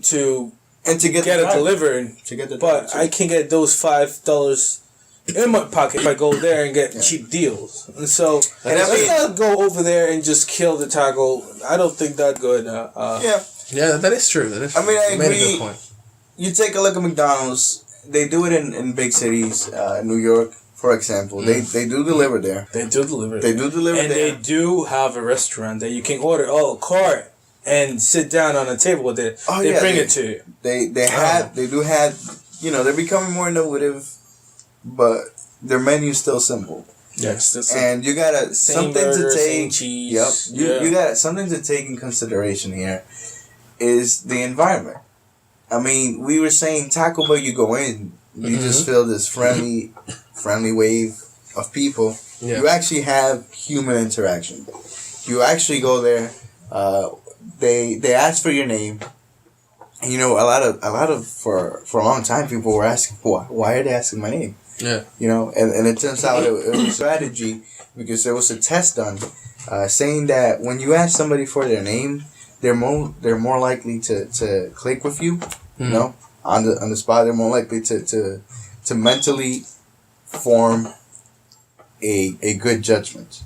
Speaker 3: to get it delivered. But I can get those $5 in my pocket if I go there and get cheap deals. And so let's not go over there and just kill the taco. I don't think that's good.
Speaker 2: Yeah, that is true.
Speaker 1: I mean, I agree. you take a look at McDonald's. They do it in big cities, New York, for example. They do deliver there.
Speaker 3: They do deliver.
Speaker 1: They do deliver
Speaker 3: and
Speaker 1: there.
Speaker 3: they do have a restaurant that you can order a cart and sit down on a table with it.
Speaker 1: Oh,
Speaker 3: they bring it to you.
Speaker 1: They do have, they're becoming more innovative, but their menu's still simple.
Speaker 3: Yes, that's
Speaker 1: and you gotta
Speaker 3: same
Speaker 1: something
Speaker 3: burger,
Speaker 1: to take.
Speaker 3: Same cheese.
Speaker 1: Yep, you got something to take in consideration here. Is the environment. I mean, we were saying Taco Bell. You go in, you just feel this friendly wave of people. Yeah. You actually have human interaction. You actually go there. They ask for your name. And, a lot of for a long time people were asking why are they asking my name?
Speaker 2: Yeah.
Speaker 1: And it turns out it was a strategy because there was a test done saying that when you ask somebody for their name, they're more likely to click with you. On the spot, they're more likely to mentally form a good judgment.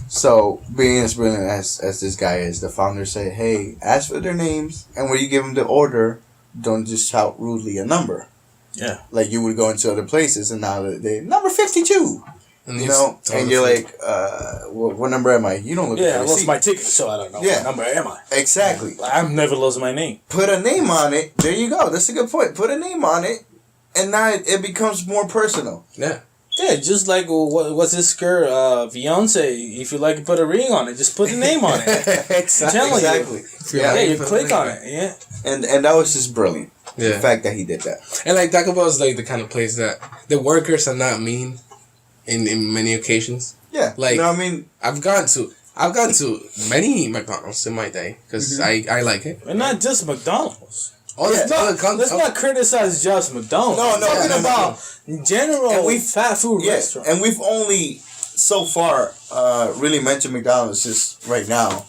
Speaker 1: So, being as brilliant as this guy is, the founder said, hey, ask for their names, and when you give them the order, don't just shout rudely a number. Yeah. Like you would go into other places, and now they number 52. And and you're like, what number am I? You don't look at the
Speaker 3: I lost
Speaker 1: receipt.
Speaker 3: my ticket, so I don't know what number am I.
Speaker 1: Exactly.
Speaker 3: I've never lost my name.
Speaker 1: Put a name on it. There you go. That's a good point. Put a name on it, and now it becomes more personal.
Speaker 2: Yeah.
Speaker 3: Yeah, just like what's this girl, Beyonce? If you like to put a ring on it, just put a name on it. Exactly. You click on it. Yeah. And that was just brilliant. Yeah. The fact that he did that.
Speaker 2: And like Taco Bell is like the kind of place that the workers are not mean in many occasions.
Speaker 1: Yeah.
Speaker 2: Like
Speaker 1: I mean,
Speaker 2: I've gone to many McDonald's in my day because I like it.
Speaker 3: And not just McDonald's.
Speaker 2: Let's
Speaker 3: not criticize just McDonald's.
Speaker 1: No,
Speaker 3: talking about general fast food restaurants.
Speaker 1: And we've only so far really mentioned McDonald's just right now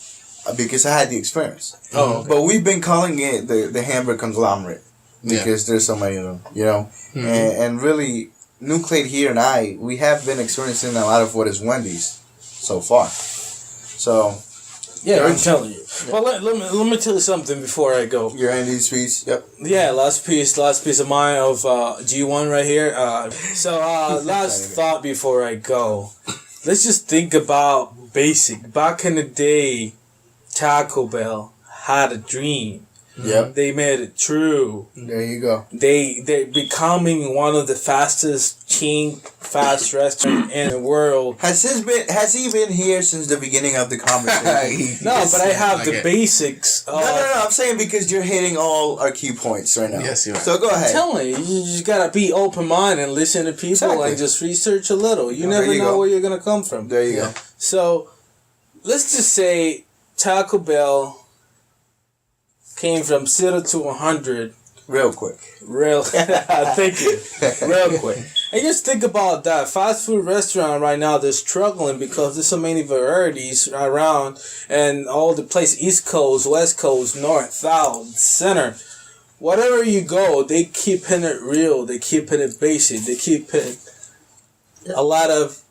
Speaker 1: because I had the experience. Oh, okay. But we've been calling it the hamburger conglomerate because there's so many of them, and really Nucleate here and we have been experiencing a lot of what is Wendy's so far. So.
Speaker 3: Yeah, I'm telling you. Yeah. Well, let me tell you something before I go.
Speaker 1: Your Andy's piece, yep.
Speaker 3: Yeah, last piece of mine of G1 right here. Last thought before I go. Let's just think about basic. Back in the day, Taco Bell had a dream. Yep. They made it true.
Speaker 1: There you go.
Speaker 3: They're becoming one of the fastest fast restaurant in the world.
Speaker 1: Has he been here since the beginning of the conversation?
Speaker 3: No, but I have the basics.
Speaker 1: No. I'm saying because you're hitting all our key points right now.
Speaker 2: Yes, you are.
Speaker 1: So go ahead.
Speaker 3: I'm telling you, you just gotta be open minded and listen to people and just research a little. You never know where you're gonna come from.
Speaker 1: There you go.
Speaker 3: So let's just say Taco Bell came from 0 to 100
Speaker 1: real quick.
Speaker 3: Thank you. Real quick. And just think about that. Fast food restaurant right now, they're struggling because there's so many varieties around and all the place, East Coast, West Coast, North, South, Center. Whatever you go, they keep it real. They keep it basic. They keep it a lot of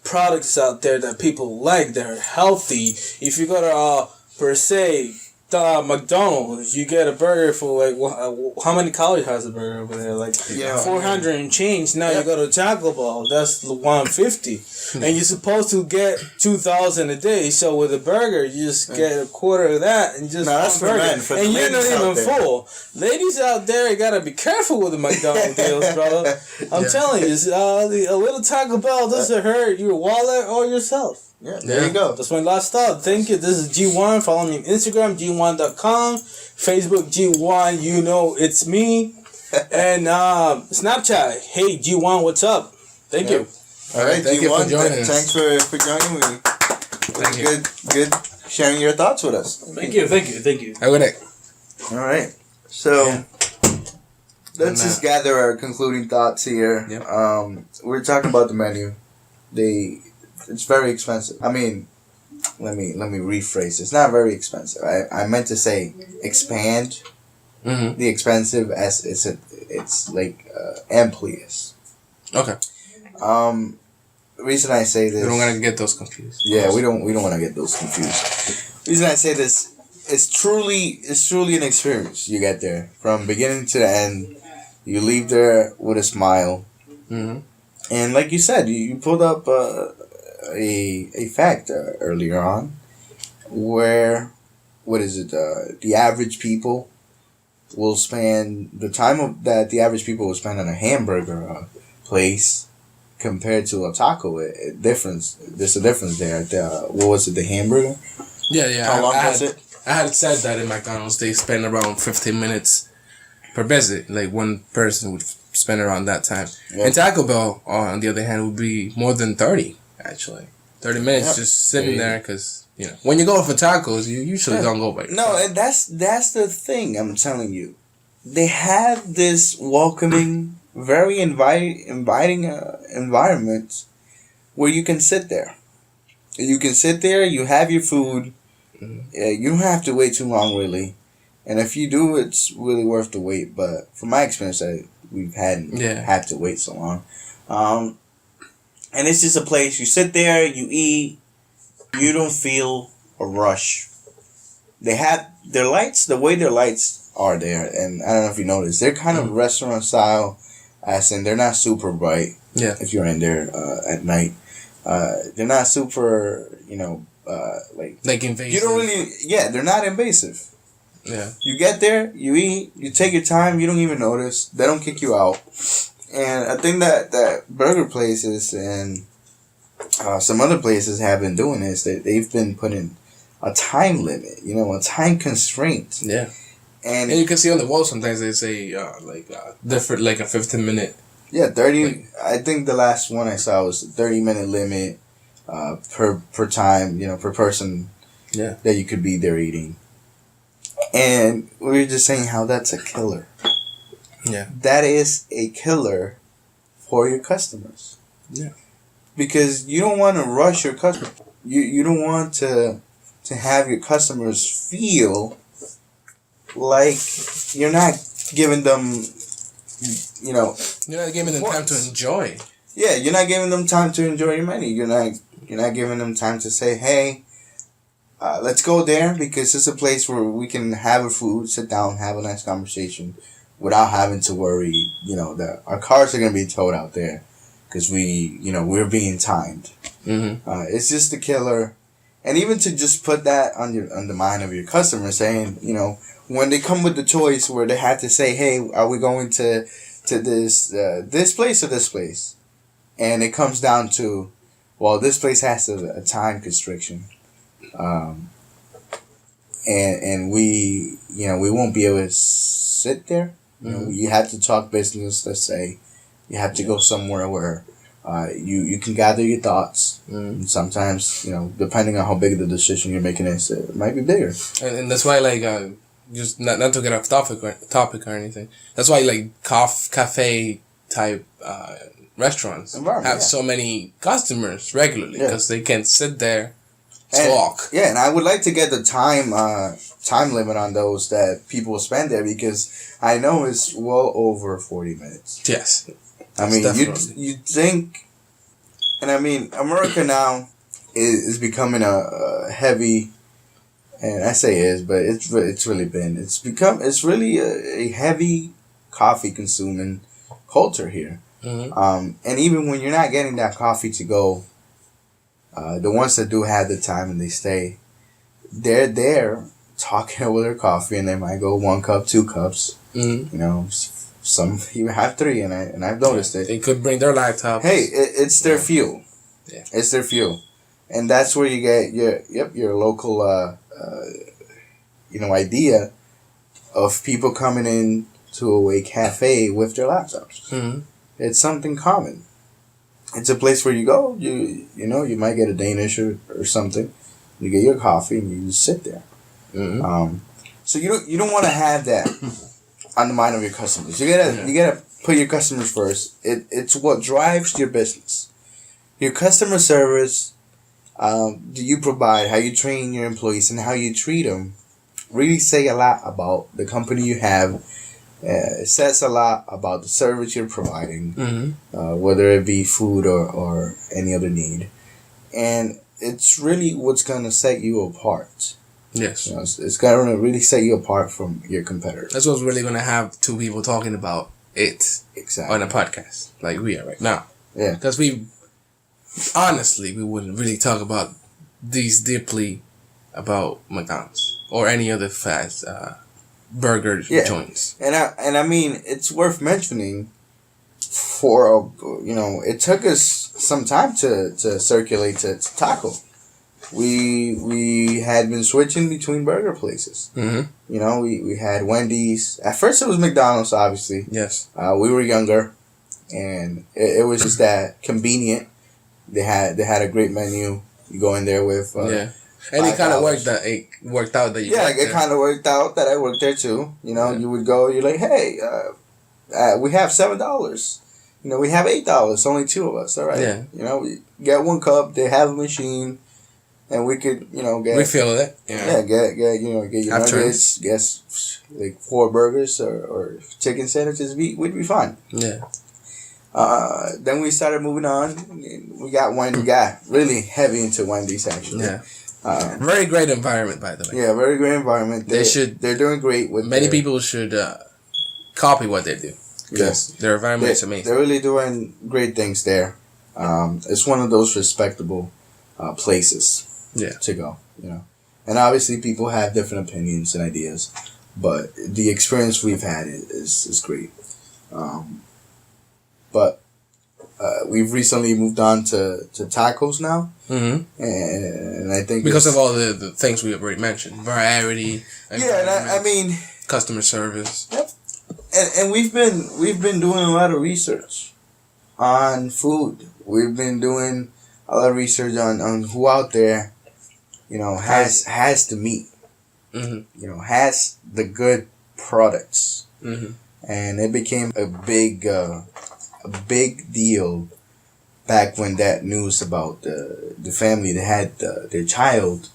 Speaker 3: products out there that people like. They're healthy. If you go to per se McDonald's, you get a burger for like how many calories has a burger over there? Like 400 and change. Now you go to Taco Bell, that's 150, and you're supposed to get 2,000 a day. So with a burger, you just get a quarter of that and just
Speaker 1: that's for men,
Speaker 3: and you're not even full. Ladies out there, you gotta be careful with the McDonald's deals, brother. I'm telling you, a little Taco Bell doesn't hurt your wallet or yourself.
Speaker 1: Yeah, there you go.
Speaker 3: That's my last thought. Thank you. This is G1. Follow me on Instagram, G1.com. Facebook, G1. You know it's me. And Snapchat. Hey, G1, what's up? Thank you.
Speaker 1: All right,
Speaker 2: thank
Speaker 1: G1,
Speaker 2: you for joining us.
Speaker 1: Thanks for joining me.
Speaker 2: Thank you.
Speaker 1: Good sharing your thoughts with us.
Speaker 3: Thank you.
Speaker 2: Have a good night.
Speaker 1: All right. So, let's just gather our concluding thoughts here. Yep. We're talking about the menu. It's very expensive. I mean, let me rephrase. It's not very expensive. I meant to say expand the expensive as it's like amplious.
Speaker 2: Okay.
Speaker 1: Reason I say this.
Speaker 2: We don't want to get those confused.
Speaker 1: Yeah, we don't want to get those confused. Reason I say this it's truly an experience. You get there from beginning to the end. You leave there with a smile.
Speaker 2: Mm-hmm.
Speaker 1: And like you said, you pulled up a fact earlier on, where what is it? The average people will spend the time that the average people will spend on a hamburger place compared to a taco. There's a difference there. What was it? The hamburger.
Speaker 2: Yeah.
Speaker 1: How long was it?
Speaker 2: I had said that in McDonald's they spend around 15 minutes per visit. Like one person would spend around that time. Yep. And Taco Bell, on the other hand, would be more than 30, actually. 30 minutes just sitting there because, when you go for tacos, you usually don't go by.
Speaker 1: No, and that's the thing I'm telling you. They have this welcoming, very inviting environment where you can sit there. You can sit there, you have your food. You don't have to wait too long, really. And if you do, it's really worth the wait. But from my experience, we've had to wait so long. And it's just a place you sit there, you eat, you don't feel a rush. They have their lights, the way their lights are there, and I don't know if you noticed, they're kind of restaurant style, as in they're not super bright.
Speaker 2: Yeah.
Speaker 1: If you're in there at night, they're not super,
Speaker 2: like invasive.
Speaker 1: You don't really, they're not invasive.
Speaker 2: Yeah.
Speaker 1: You get there, you eat, you take your time, you don't even notice. They don't kick you out. And I think that burger places and some other places have been doing this. They've been putting a time limit, a time constraint.
Speaker 2: Yeah.
Speaker 1: And
Speaker 2: you can see on the wall sometimes they say different, like a 15-minute.
Speaker 1: Yeah, 30. I think the last one I saw was a 30-minute limit per time, per person.
Speaker 2: Yeah.
Speaker 1: That you could be there eating. And we were just saying how that's a killer.
Speaker 2: Yeah.
Speaker 1: That is a killer for your customers.
Speaker 2: Yeah.
Speaker 1: Because you don't want to rush your customer. You don't want to have your customers feel like you're not giving them,
Speaker 2: You're not giving them time to enjoy.
Speaker 1: Yeah, you're not giving them time to enjoy your money. You're not giving them time to say, hey, let's go there because it's a place where we can have a food, sit down, have a nice conversation without having to worry, that our cars are going to be towed out there because we're being timed.
Speaker 2: Mm-hmm.
Speaker 1: It's just a killer. And even to just put that on the mind of your customer saying, when they come with the choice where they have to say, hey, are we going to this place or this place? And it comes down to, well, this place has a time constriction. And we won't be able to sit there. You have to talk business. Let's say you have to go somewhere where you can gather your thoughts. And sometimes depending on how big of the decision you're making is, it might be bigger.
Speaker 2: And that's why just not to get off topic or anything. That's why cafe type restaurants have so many customers regularly because they can sit there. Talk.
Speaker 1: And I would like to get the time limit on those that people spend there because I know it's well over 40 minutes.
Speaker 2: Yes.
Speaker 1: I mean, you think, and I mean, America now is becoming a heavy, and I say is, but it's really been. It's really a heavy coffee consuming culture here.
Speaker 2: Mm-hmm.
Speaker 1: And even when you're not getting that coffee to go, the ones that do have the time and they stay, they're there talking over their coffee, and they might go 1 cup, 2 cups.
Speaker 2: Mm-hmm.
Speaker 1: Some even have 3, and I've noticed it.
Speaker 2: They could bring their laptops.
Speaker 1: Hey, it's their fuel.
Speaker 2: Yeah.
Speaker 1: It's their fuel, and that's where you get your local idea of people coming in to a cafe with their laptops.
Speaker 2: Mm-hmm.
Speaker 1: It's something common. It's a place where you go. You might get a Danish or something. You get your coffee and you just sit there.
Speaker 2: Mm-hmm.
Speaker 1: So you don't want to have that on the mind of your customers. You gotta put your customers first. It's what drives your business. Your customer service, do you provide, how you train your employees, and how you treat them, really say a lot about the company you have. It says a lot about the service you're providing, whether it be food or any other need. And it's really what's going to set you apart.
Speaker 2: Yes.
Speaker 1: You know, it's gonna really set you apart from your competitors.
Speaker 2: That's what's really gonna have two people talking about it
Speaker 1: Exactly.
Speaker 2: on a podcast like we are right now.
Speaker 1: Yeah.
Speaker 2: Because we wouldn't really talk about these deeply about McDonald's or any other fast burger joints.
Speaker 1: And I mean, it's worth mentioning. It took us some time to circulate to taco. We had been switching between burger places.
Speaker 2: Mm-hmm.
Speaker 1: You know, we had Wendy's. At first, it was McDonald's, obviously.
Speaker 2: Yes.
Speaker 1: We were younger, and it was just that convenient. They had a great menu. You go in there with
Speaker 2: and it kind of worked out that you
Speaker 1: it kind of worked out that I worked there too. You know, you would go. You're like, hey, we have $7. You know, we have $8. Only two of us. All right.
Speaker 2: Yeah.
Speaker 1: You know, we get one cup. They have a machine. And we could, get...
Speaker 2: Refill it.
Speaker 1: Yeah, get your nuggets, get, like, 4 burgers or chicken sandwiches, we'd be fine.
Speaker 2: Yeah.
Speaker 1: Then we started moving on. We got really heavy into Wendy's, actually.
Speaker 2: Yeah. Very great environment, by the way.
Speaker 1: Yeah, very great environment. They're doing great with
Speaker 2: many people should copy what they do. Yes. Their environment is amazing.
Speaker 1: They're really doing great things there. It's one of those respectable places.
Speaker 2: Yeah.
Speaker 1: To go, and obviously people have different opinions and ideas, but the experience we've had is great. But we've recently moved on to tacos now, and I think
Speaker 2: because of all the things we already mentioned, variety.
Speaker 1: Yeah, I mean
Speaker 2: customer service.
Speaker 1: Yep. And we've been doing a lot of research on food. We've been doing a lot of research on who out there. Has the meat. Mm-hmm. Has the good products. Mm-hmm. And it became a big deal back when that news about the family that had their child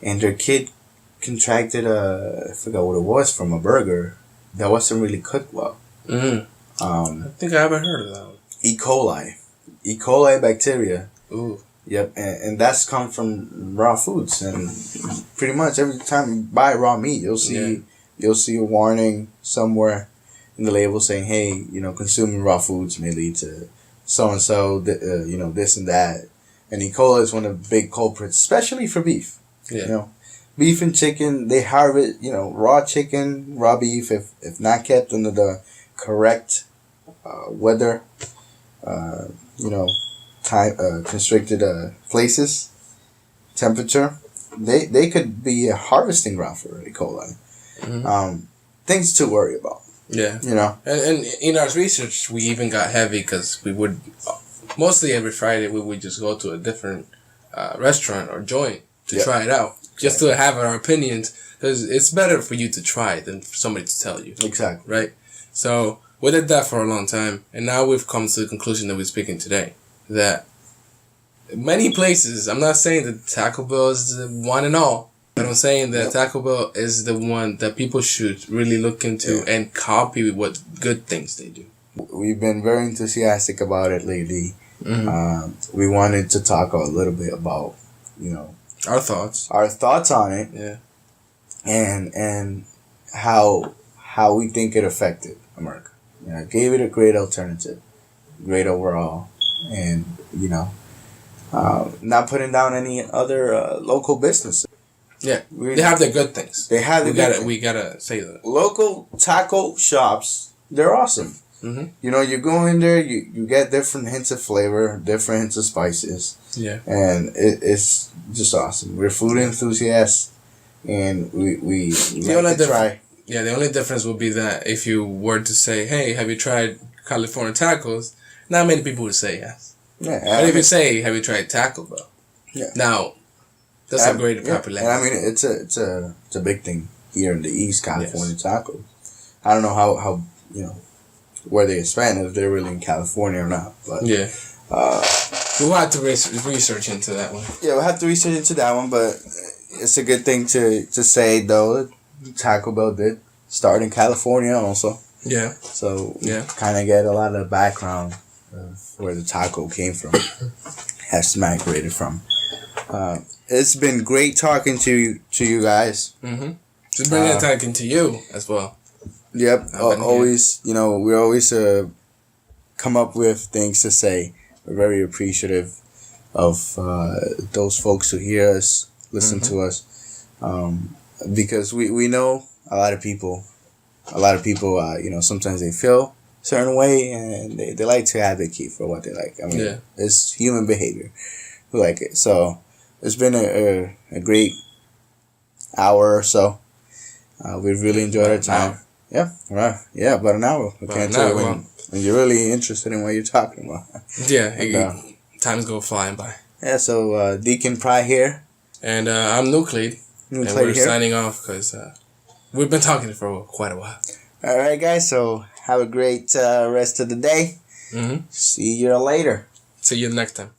Speaker 1: and their kid contracted I forgot what it was from a burger that wasn't really cooked well.
Speaker 2: Mm-hmm. I think I haven't heard of that one.
Speaker 1: E. coli bacteria.
Speaker 2: Ooh.
Speaker 1: Yep, and that's come from raw foods, and pretty much every time you buy raw meat, you'll see a warning somewhere in the label saying, "Hey, consuming raw foods may lead to so and so, this and that." And E. coli is one of the big culprits, especially for beef.
Speaker 2: Yeah.
Speaker 1: Beef and chicken, they harvest, raw chicken, raw beef, if not kept under the correct weather, time constricted places, temperature, they could be a harvesting ground for E. coli. Mm-hmm. Things to worry about.
Speaker 2: Yeah. And in our research, we even got heavy because we would mostly every Friday we would just go to a different restaurant or joint to try it out, just to have our opinions, because it's better for you to try than for somebody to tell you.
Speaker 1: Exactly.
Speaker 2: Right. So we did that for a long time, and now we've come to the conclusion that we're speaking today. That many places, I'm not saying that Taco Bell is the one and all, but I'm saying that Taco Bell is the one that people should really look into and copy what good things they do.
Speaker 1: We've been very enthusiastic about it lately. Mm-hmm. We wanted to talk a little bit about,
Speaker 2: our thoughts
Speaker 1: on it.
Speaker 2: Yeah.
Speaker 1: And how we think it affected America. Gave it a great alternative, great overall. And, not putting down any other local businesses.
Speaker 2: Yeah, they have their good things.
Speaker 1: They have
Speaker 2: We gotta say that.
Speaker 1: Local taco shops, they're awesome. Mm-hmm. You go in there, you get different hints of flavor, different hints of spices.
Speaker 2: Yeah.
Speaker 1: And it's just awesome. We're food enthusiasts, and we like to try.
Speaker 2: Yeah, the only difference would be that if you were to say, hey, have you tried California tacos? Not many people would say yes.
Speaker 1: Yeah.
Speaker 2: But if you say, have you tried Taco Bell?
Speaker 1: Yeah.
Speaker 2: Now, that's a great popularity.
Speaker 1: And I mean, it's a big thing here in the East, California tacos. I don't know how where they expand, if they're really in California or not. But
Speaker 2: yeah. We'll have to research into that one.
Speaker 1: Yeah, we'll have to research into that one, but it's a good thing to say, though. Taco Bell did start in California also.
Speaker 2: Yeah.
Speaker 1: So kind of get a lot of background of where the taco came from, has migrated from. it's been great talking to you guys.
Speaker 2: Mm-hmm. Just bringing talking to you as well.
Speaker 1: Yep. Always, you know, we always come up with things to say. We're very appreciative of those folks who hear us, listen to us, because we know a lot of people, you know, sometimes they feel a certain way and they like to advocate for what they like. I mean, it's human behavior. We like it. So it's been a great hour or so. We've really enjoyed our time. Yeah, right. Yeah, about an hour. I can't tell when you're really interested in what you're talking about.
Speaker 2: Yeah, times go flying by.
Speaker 1: Yeah, so Deacon Pry here.
Speaker 2: And I'm Nucleid. And we're signing off because we've been talking for quite a while.
Speaker 1: All right, guys. So have a great rest of the day.
Speaker 2: Mm-hmm.
Speaker 1: See you later.
Speaker 2: See you next time.